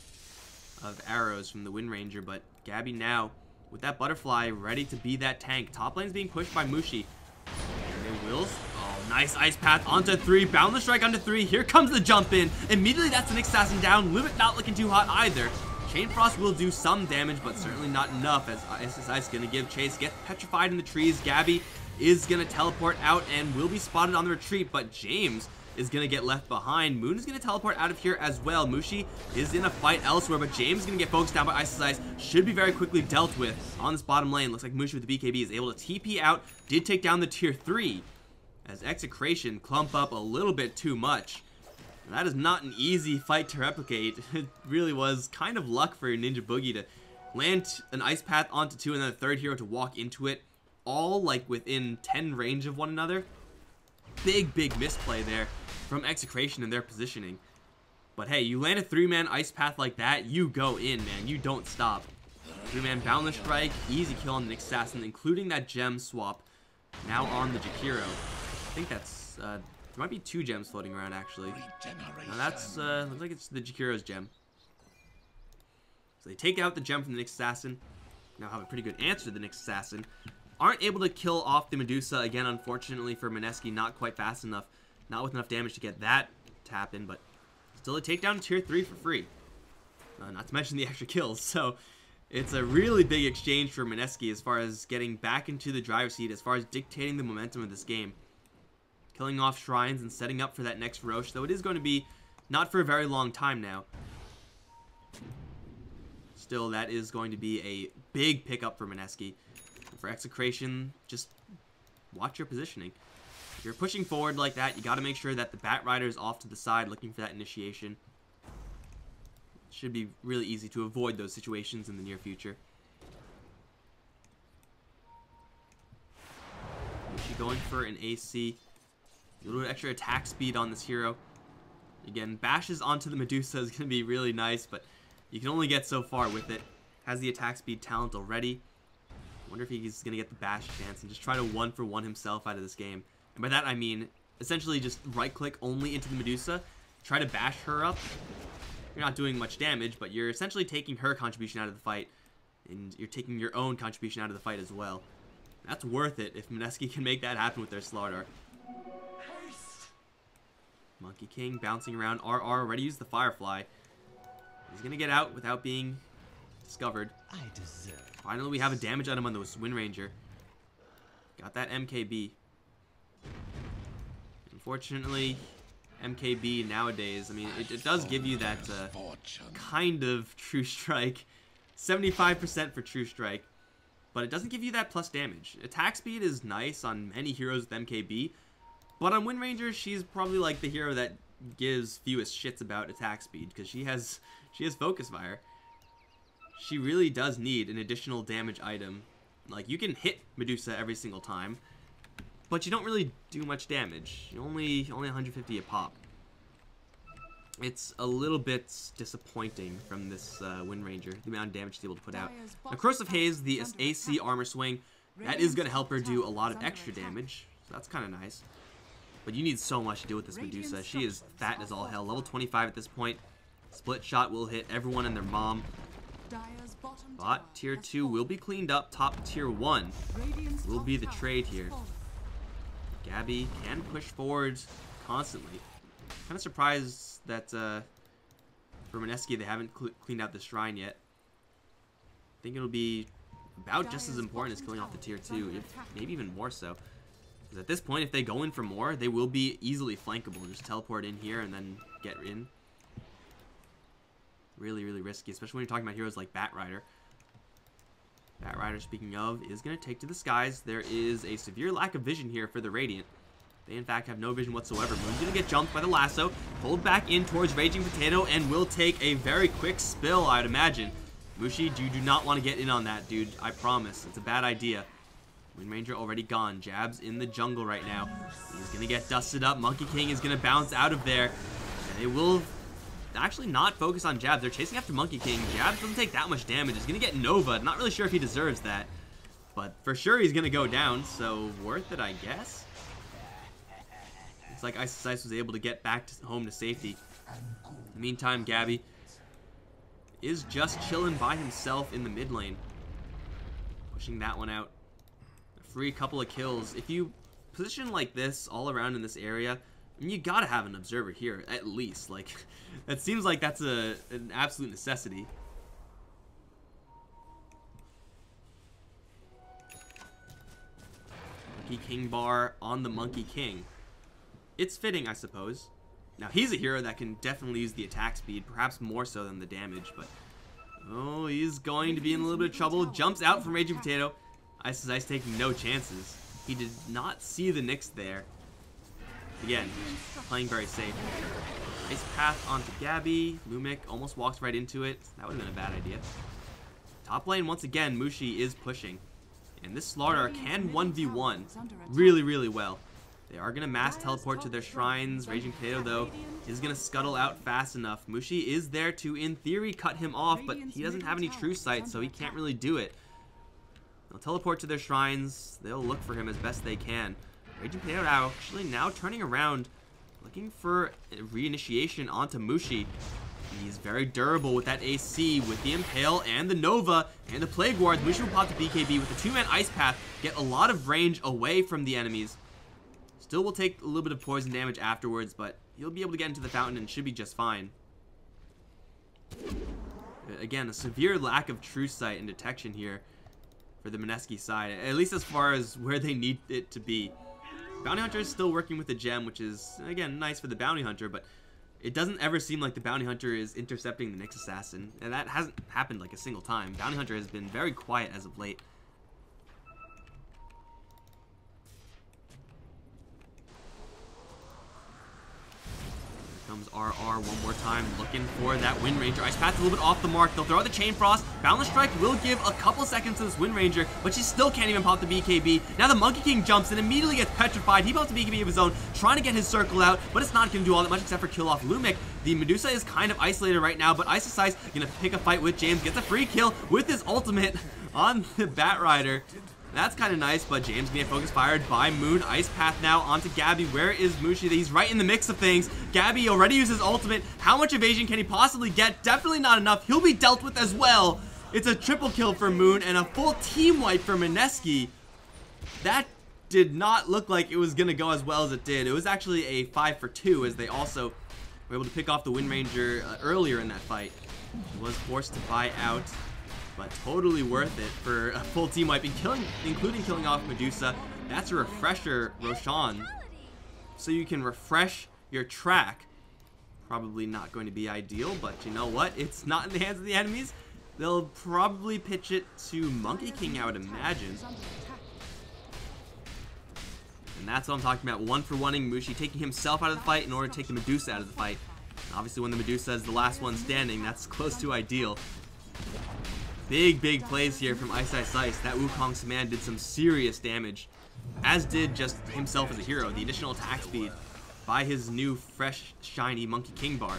of arrows from the Wind Ranger, but Gabby now with that butterfly ready to be that tank. Top lane's being pushed by Mushi. And Wills. Oh, nice ice path onto 3. Boundless strike onto 3. Here comes the jump in. Immediately that's the Nyx assassin down. Limit not looking too hot either. Chain Frost will do some damage, but certainly not enough, as SSI is going to give chase. Get petrified in the trees. Gabby is going to teleport out and will be spotted on the retreat, but James is going to get left behind. Moon is going to teleport out of here as well. Mushi is in a fight elsewhere, but James is going to get focused down by Ice. Should be very quickly dealt with on this bottom lane. Looks like Mushi with the BKB is able to TP out. Did take down the tier 3 as XctN clump up a little bit too much. And that is not an easy fight to replicate. It really was kind of luck for Ninja Boogie to land an ice path onto 2 and then a third hero to walk into it, all like within 10 range of one another. Big misplay there from XctN in their positioning. But hey, you land a 3-man ice path like that, you go in, man. You don't stop. 3-man Boundless Strike, easy kill on the Nyx assassin, including that gem swap now on the Jakiro. I think that's, there might be 2 gems floating around, actually. Now that's, looks like it's the Jakiro's gem. So they take out the gem from the Nyx assassin. Now have a pretty good answer to the Nyx assassin. Aren't able to kill off the Medusa again, unfortunately for Mineski. Not quite fast enough. Not with enough damage to get that tap in, but still a takedown tier 3 for free. Not to mention the extra kills. So it's a really big exchange for Mineski as far as getting back into the driver's seat, as far as dictating the momentum of this game. Killing off shrines and setting up for that next Roche, though it is going to be not for a very long time now. Still, that is going to be a big pickup for Mineski. For XctN, just watch your positioning. If you're pushing forward like that, you got to make sure that the Bat Rider is off to the side looking for that initiation. It should be really easy to avoid those situations in the near future. Mushi going for an AC. A little bit extra attack speed on this hero. Again, bashes onto the Medusa is going to be really nice, but you can only get so far with it. Has the attack speed talent already. Wonder if he's going to get the bash chance and just try to 1-for-1 himself out of this game. And by that I mean essentially just right-click only into the Medusa, try to bash her up. You're not doing much damage, but you're essentially taking her contribution out of the fight, and you're taking your own contribution out of the fight as well. That's worth it if Mineski can make that happen with their Slardar. Monkey King bouncing around. RR already used the Firefly. He's going to get out without being discovered. Finally, we have a damage item on the Wind Ranger. Got that MKB. Unfortunately, MKB nowadays, I mean, it does give you that kind of True Strike. 75% for True Strike. But it doesn't give you that plus damage. Attack speed is nice on many heroes with MKB. But on Wind Ranger, she's probably like the hero that gives fewest shits about attack speed, because she has Focus Fire. She really does need an additional damage item. Like, you can hit Medusa every single time, but you don't really do much damage. Only 150 a pop. It's a little bit disappointing from this Wind Ranger, the amount of damage she's able to put out. Now, Corrosive Haze, the AC armor swing, that is going to help her do a lot of extra damage, so that's kind of nice. But you need so much to deal with this Medusa. She is fat as all hell. Level 25 at this point. Split shot will hit everyone and their mom. Bot tier 2 will be cleaned up. Top tier 1 will be the trade here. Gabby can push forward constantly. Kind of surprised that for Mineski they haven't cleaned out the shrine yet. I think it'll be about just as important as killing off the tier 2, if maybe even more so. Because at this point, if they go in for more, they will be easily flankable. Just teleport in here and then get in. Really risky, especially when you're talking about heroes like Bat Rider. Bat Rider, speaking of, is going to take to the skies. There is a severe lack of vision here for the Radiant. They, in fact, have no vision whatsoever. Moon's going to get jumped by the lasso, pulled back in towards Raging Potato, and will take a very quick spill, I'd imagine. Mushi, you do not want to get in on that, dude. I promise. It's a bad idea. Wind Ranger already gone. Jab's in the jungle right now. He's going to get dusted up. Monkey King is going to bounce out of there. And they will actually not focus on Jab. They're chasing after Monkey King. Jab doesn't take that much damage. He's going to get Nova. Not really sure if he deserves that. But for sure he's going to go down. So worth it, I guess. Looks like Ice was able to get back home to safety. In the meantime, Gabby is just chilling by himself in the mid lane. Pushing that one out. A free couple of kills. If you position like this all around in this area, I mean, you gotta have an observer here, at least. Like, that seems like that's an absolute necessity. Monkey King bar on the Monkey King. It's fitting, I suppose. Now, he's a hero that can definitely use the attack speed, perhaps more so than the damage, but... Oh, he's going to be in a little bit of trouble. Jumps out from Raging Potato. Ice is Ice taking no chances. He did not see the Nyx there. Again, playing very safe. Ice Path onto Gabby. Lumik almost walks right into it. That would have been a bad idea. Top lane, once again, Mushi is pushing. And this Slardar can 1v1 really, really well. They are going to mass teleport to their shrines. Raging Potato, though, is going to scuttle out fast enough. Mushi is there to, in theory, cut him off, but he doesn't have any true sight, so he can't really do it. They'll teleport to their shrines. They'll look for him as best they can. Raging Potato actually now turning around, looking for a reinitiation onto Mushi. He's very durable with that AC, with the Impale and the Nova and the Plague Ward. Mushi will pop the BKB with the 2-man Ice Path, get a lot of range away from the enemies. Still will take a little bit of poison damage afterwards, but he'll be able to get into the fountain and should be just fine. Again, a severe lack of true sight and detection here for the Mineski side, at least as far as where they need it to be. Bounty Hunter is still working with the gem, which is, again, nice for the Bounty Hunter, but it doesn't ever seem like the Bounty Hunter is intercepting the Nyx Assassin, and that hasn't happened like a single time. Bounty Hunter has been very quiet as of late. Comes RR one more time, looking for that Wind Ranger. Ice Path a little bit off the mark. They'll throw out the Chain Frost. Boundless Strike will give a couple seconds to this Wind Ranger, but she still can't even pop the BKB. Now the Monkey King jumps and immediately gets petrified. He pops the BKB of his own, trying to get his circle out, but it's not going to do all that much except for kill off Lumik. The Medusa is kind of isolated right now, but Ice Ice going to pick a fight with James, gets a free kill with his ultimate on the Bat Rider. That's kind of nice, but James gonna get focus fired by Moon. Ice Path now onto Gabby. Where is Mushi? He's right in the mix of things. Gabby already uses ultimate. How much evasion can he possibly get? Definitely not enough. He'll be dealt with as well. It's a triple kill for Moon and a full team wipe for Mineski. That did not look like it was gonna go as well as it did. It was actually a 5 for 2 as they also were able to pick off the Wind Ranger earlier in that fight. He was forced to buy out, but totally worth it for a full team wipe, including killing off Medusa. That's a refresher, Roshan. So you can refresh your track. Probably not going to be ideal, but you know what? It's not in the hands of the enemies. They'll probably pitch it to Monkey King, I would imagine. And that's what I'm talking about. 1-for-1ing Mushi, taking himself out of the fight in order to take the Medusa out of the fight. And obviously, when the Medusa is the last one standing, that's close to ideal. Big plays here from Ice Ice Ice. That Wukong's command did some serious damage, as did just himself as a hero. The additional attack speed by his new, fresh, shiny Monkey King bar,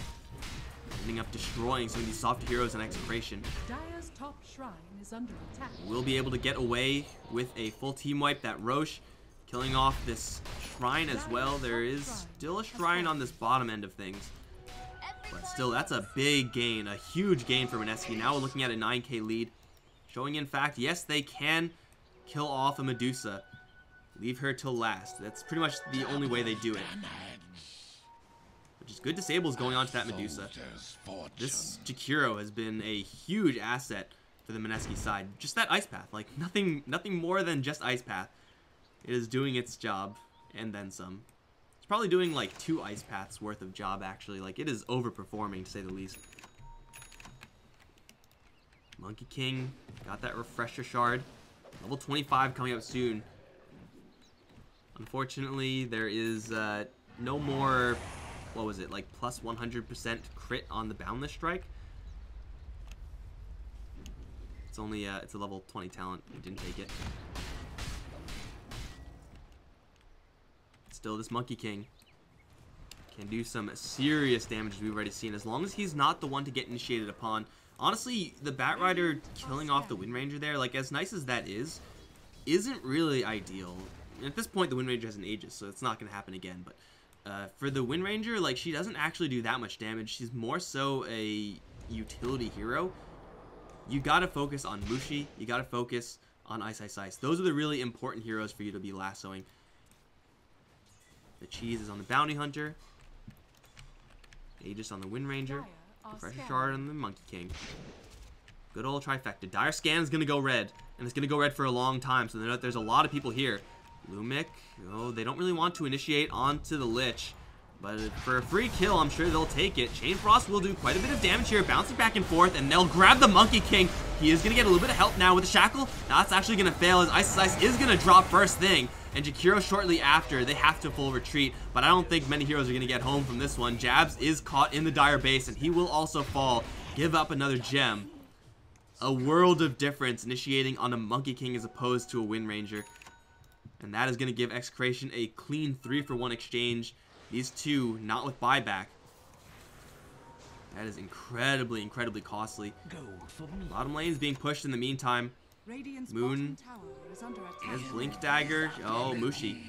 ending up destroying some of these soft heroes in Execration. Dire's top shrine is under attack. We'll be able to get away with a full team wipe. That Roche killing off this shrine as well. There is still a shrine on this bottom end of things. But still, that's a big gain, a huge gain for Mineski. Now we're looking at a 9k lead, showing in fact, yes, they can kill off a Medusa. Leave her till last. That's pretty much the only way they do it. Which is good disables going on to that Medusa. This Jakiro has been a huge asset for the Mineski side. Just that Ice Path, like nothing more than just Ice Path. It is doing its job, and then some. Probably doing like 2 Ice Paths worth of job, actually. Like, it is overperforming, to say the least. Monkey King got that refresher shard. Level 25 coming up soon. Unfortunately, there is no more, what was it, like plus 100% crit on the Boundless Strike. It's only, it's a level 20 talent. We didn't take it. Still, this Monkey King can do some serious damage, as we've already seen, as long as he's not the one to get initiated upon. Honestly, the Bat Rider killing off the Wind Ranger there, like, as nice as that is, isn't really ideal. And at this point, the Wind Ranger has an Aegis, so it's not going to happen again, but For the Wind Ranger, like, she doesn't actually do that much damage. She's more so a utility hero. You gotta focus on Mushi. You gotta focus on Ice Ice Ice. Those are the really important heroes for you to be lassoing. The cheese is on the Bounty Hunter. Aegis on the Wind Ranger. Refresher Shard on the Monkey King. Good old trifecta. Dire Scan is gonna go red, and it's gonna go red for a long time. So there's a lot of people here. Lumic, oh, they don't really want to initiate onto the Lich, but for a free kill, I'm sure they'll take it. Chain Frost will do quite a bit of damage here, bouncing back and forth, and they'll grab the Monkey King. He is going to get a little bit of help now with the Shackle. That's actually going to fail, as Ice Ice is going to drop first thing, and Jakiro shortly after. They have to full retreat, but I don't think many heroes are going to get home from this one. Jabs is caught in the Dire base, and he will also fall, give up another gem. A world of difference initiating on a Monkey King as opposed to a Wind Ranger. And that is going to give XctN a clean 3-for-1 exchange. These two, not with buyback. That is incredibly, incredibly costly. Bottom lane is being pushed in the meantime. Moon has Blink Dagger. Oh, Mushi.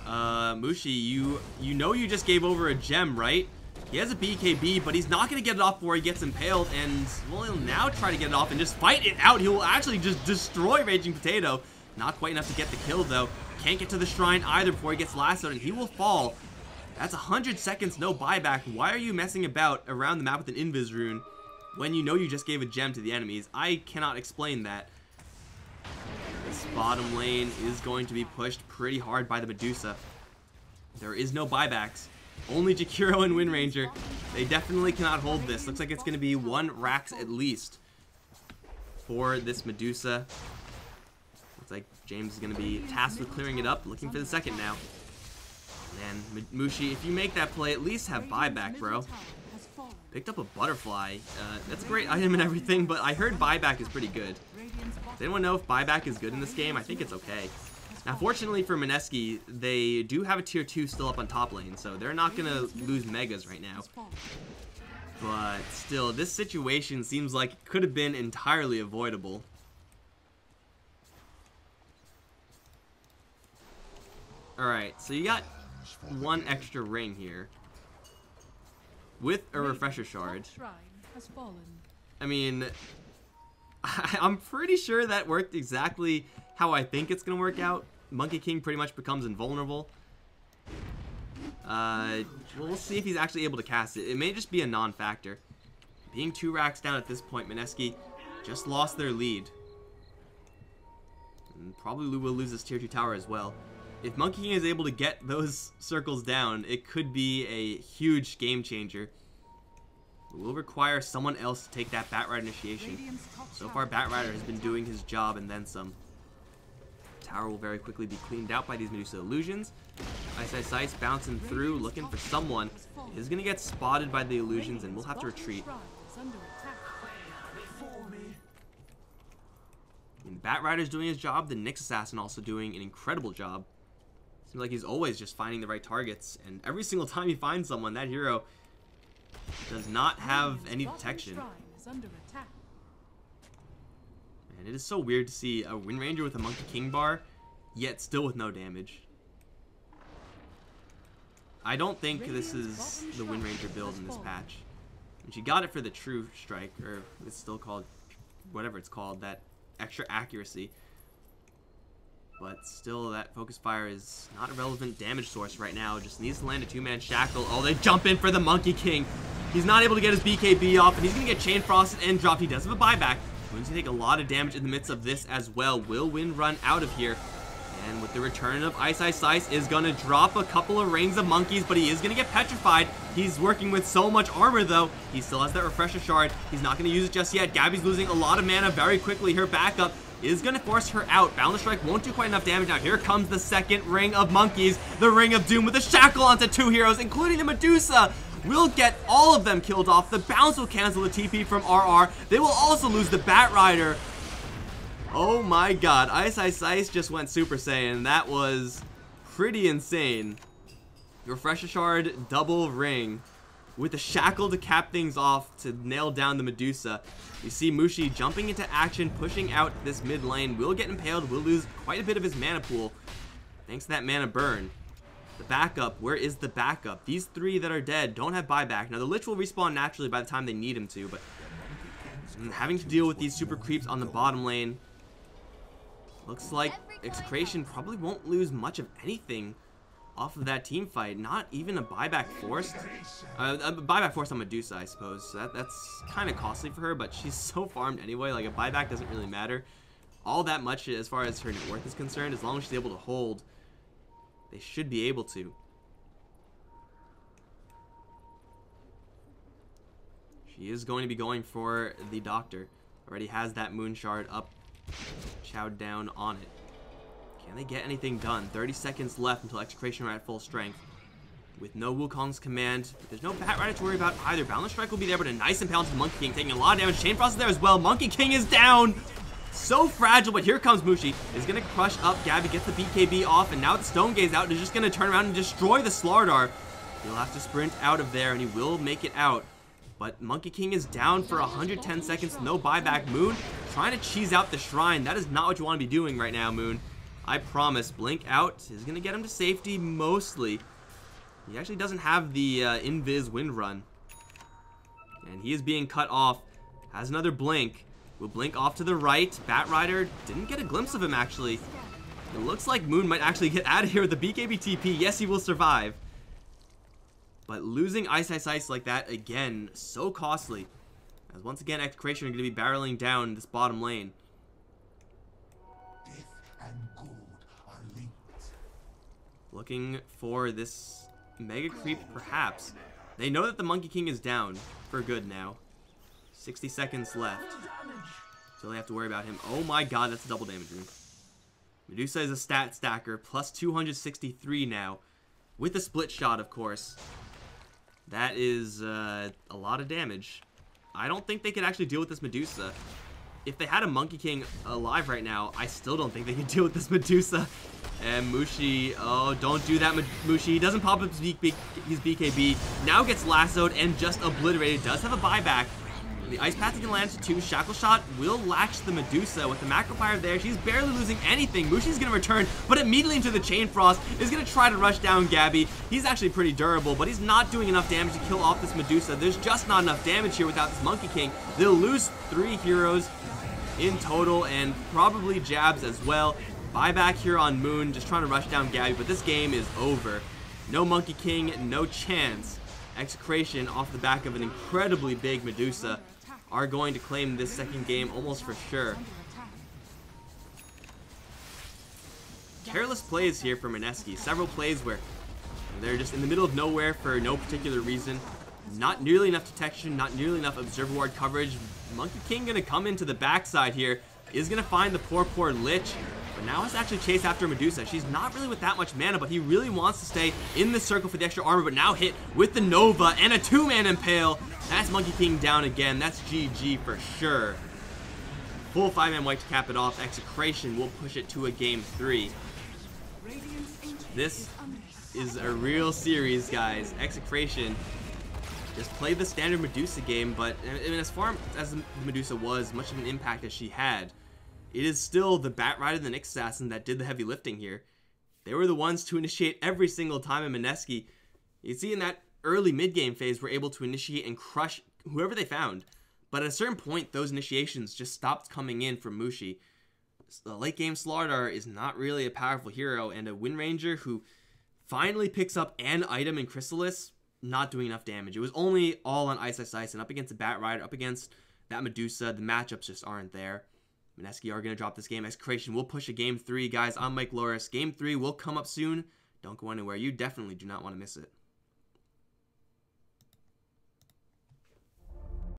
Mushi, you know you just gave over a gem, right? He has a BKB, but he's not going to get it off before he gets impaled. And, well, he'll now try to get it off and just fight it out. He will actually just destroy Raging Potato. Not quite enough to get the kill, though. Can't get to the shrine either before he gets lassoed, and he will fall. That's 100 seconds, no buyback. Why are you messing about around the map with an Invis rune when you know you just gave a gem to the enemies? I cannot explain that. This bottom lane is going to be pushed pretty hard by the Medusa. There is no buybacks. Only Jakiro and Wind Ranger. They definitely cannot hold this. Looks like it's going to be 1 Rax at least for this Medusa. Looks like James is going to be tasked with clearing it up, looking for the second now. And Mushi, if you make that play, at least have buyback, bro. Picked up a butterfly. That's a great item and everything, but I heard buyback is pretty good. Does anyone know if buyback is good in this game? I think it's okay. Now, fortunately for Mineski, they do have a tier 2 still up on top lane, so they're not going to lose megas right now. But still, this situation seems like it could have been entirely avoidable. Alright, so you got 1 extra ring here with a refresher shard. I mean, I'm pretty sure that worked exactly how I think it's gonna work out. Monkey King pretty much becomes invulnerable. We'll see if he's actually able to cast it. It may just be a non-factor. Being 2 racks down at this point, Mineski just lost their lead. And probably will lose this tier 2 tower as well. If Monkey King is able to get those circles down, it could be a huge game changer. It will require someone else to take that Batrider initiation. So far, Batrider has been doing his job and then some. Tower will very quickly be cleaned out by these Medusa illusions. Ice Ice Ice bouncing through, looking for someone. Is going to get spotted by the illusions and we'll have to retreat. And Batrider's doing his job, the Nyx Assassin also doing an incredible job. Seems like he's always just finding the right targets, and every single time he finds someone, that hero does not have any detection. And it is so weird to see a Wind Ranger with a Monkey King bar, yet still with no damage. I don't think this is the Wind Ranger build in this patch. And she got it for the True Strike, or it's still called, whatever it's called, that extra accuracy. But still, that Focus Fire is not a relevant damage source right now. Just needs to land a 2-man Shackle. Oh, they jump in for the Monkey King. He's not able to get his BKB off, and he's going to get Chain Frosted and dropped. He does have a buyback. Moon's going to take a lot of damage in the midst of this as well. Will Wind run out of here? And with the return of Ice Ice Ice, is going to drop a couple of rings of monkeys, but he is going to get petrified. He's working with so much armor, though. He still has that Refresher Shard. He's not going to use it just yet. Gabby's losing a lot of mana very quickly. Her backup is going to force her out. Boundless Strike won't do quite enough damage. Now here comes the second ring of monkeys. The Ring of Doom with a Shackle onto 2 heroes, including the Medusa. Will get all of them killed off. The bounce will cancel the TP from RR. They will also lose the Batrider. Oh my god. Ice Ice Ice just went Super Saiyan. That was pretty insane. Refresher Shard, double ring. With a Shackle to cap things off to nail down the Medusa. You see Mushi jumping into action, pushing out this mid lane. Will get impaled, will lose quite a bit of his mana pool. Thanks to that mana burn. The backup, where is the backup? These three that are dead don't have buyback. Now, the Lich will respawn naturally by the time they need him to, but having to deal with these super creeps on the bottom lane, looks like XctN probably won't lose much of anything off of that team fight. Not even a buyback forced. A buyback forced on Medusa, I suppose. So that's kind of costly for her, but she's so farmed anyway. Like, a buyback doesn't really matter all that much as far as her net worth is concerned. As long as she's able to hold, they should be able to. She is going to be going for the Doctor. Already has that Moon Shard up, chowed down on it. Can they get anything done? 30 seconds left until XctN are at full strength. With no Wukong's command, there's no Bat Rider to worry about either. Balance Strike will be there, but a nice impale to the Monkey King, taking a lot of damage. Chain Frost is there as well. Monkey King is down! So fragile, but here comes Mushi. Is going to crush up. Gabby gets the BKB off, and now the Stone Gaze out. Is just going to turn around and destroy the Slardar. He'll have to sprint out of there, and he will make it out. But Monkey King is down for 110 seconds. No buyback. Moon trying to cheese out the Shrine. That is not what you want to be doing right now, Moon. I promise. Blink out is going to get him to safety mostly. He actually doesn't have the Invis Wind Run. And he is being cut off. Has another blink. Will blink off to the right. Bat Rider didn't get a glimpse of him, actually. It looks like Moon might actually get out of here with the BKB TP. Yes, he will survive. But losing Ice Ice Ice like that again, so costly. As once again, XctN are going to be barreling down this bottom lane. Death and gold are linked. Looking for this Mega Creep, perhaps. They know that the Monkey King is down for good now. 60 seconds left. So they have to worry about him. Oh my god, that's a double damage room. Medusa is a stat stacker, plus 263 now. With a split shot, of course. That is a lot of damage. I don't think they could actually deal with this Medusa. If they had a Monkey King alive right now, I still don't think they could deal with this Medusa. And Mushi, oh, don't do that, Mushi. He doesn't pop up his BKB. Now gets lassoed and just obliterated. Does have a buyback. The Ice Path can land to 2. Shackle Shot will latch the Medusa. With the Macro Fire there, she's barely losing anything. Mushi's going to return, but immediately into the Chain Frost is going to try to rush down Gabby. He's actually pretty durable, but he's not doing enough damage to kill off this Medusa. There's just not enough damage here without this Monkey King. They'll lose 3 heroes in total, and probably jabs as well. Buyback here on Moon, just trying to rush down Gabby, but this game is over. No Monkey King, no chance. XctN, off the back of an incredibly big Medusa, are going to claim this second game almost for sure. Careless plays here for Mineski. Several plays where they're just in the middle of nowhere for no particular reason. Not nearly enough detection, not nearly enough Observer Ward coverage. Monkey King going to come into the backside here. Is going to find the poor Lich. But now has to actually chase after Medusa. She's not really with that much mana, but he really wants to stay in the circle for the extra armor. But now hit with the Nova and a 2-man Impale. That's Monkey King down again. That's GG for sure. Full 5-man wipe to cap it off. XctN will push it to a game 3. This is a real series, guys. XctN just played the standard Medusa game, but I mean, as far as Medusa was, much of an impact as she had, it is still the Bat Rider and the Nyx Assassin that did the heavy lifting here. They were the ones to initiate every single time in Mineski. You see in that early mid-game phase, were able to initiate and crush whoever they found. But at a certain point, those initiations just stopped coming in from Mushi. The late game Slardar is not really a powerful hero, and a Wind Ranger who finally picks up an item in Chrysalis, not doing enough damage. It was only all on Ice Ice Ice, and up against a Bat Rider, up against that Medusa, the matchups just aren't there. Mineski are going to drop this game. XctN will push a game 3. Guys, I'm Mike Loris. Game 3 will come up soon. Don't go anywhere. You definitely do not want to miss it.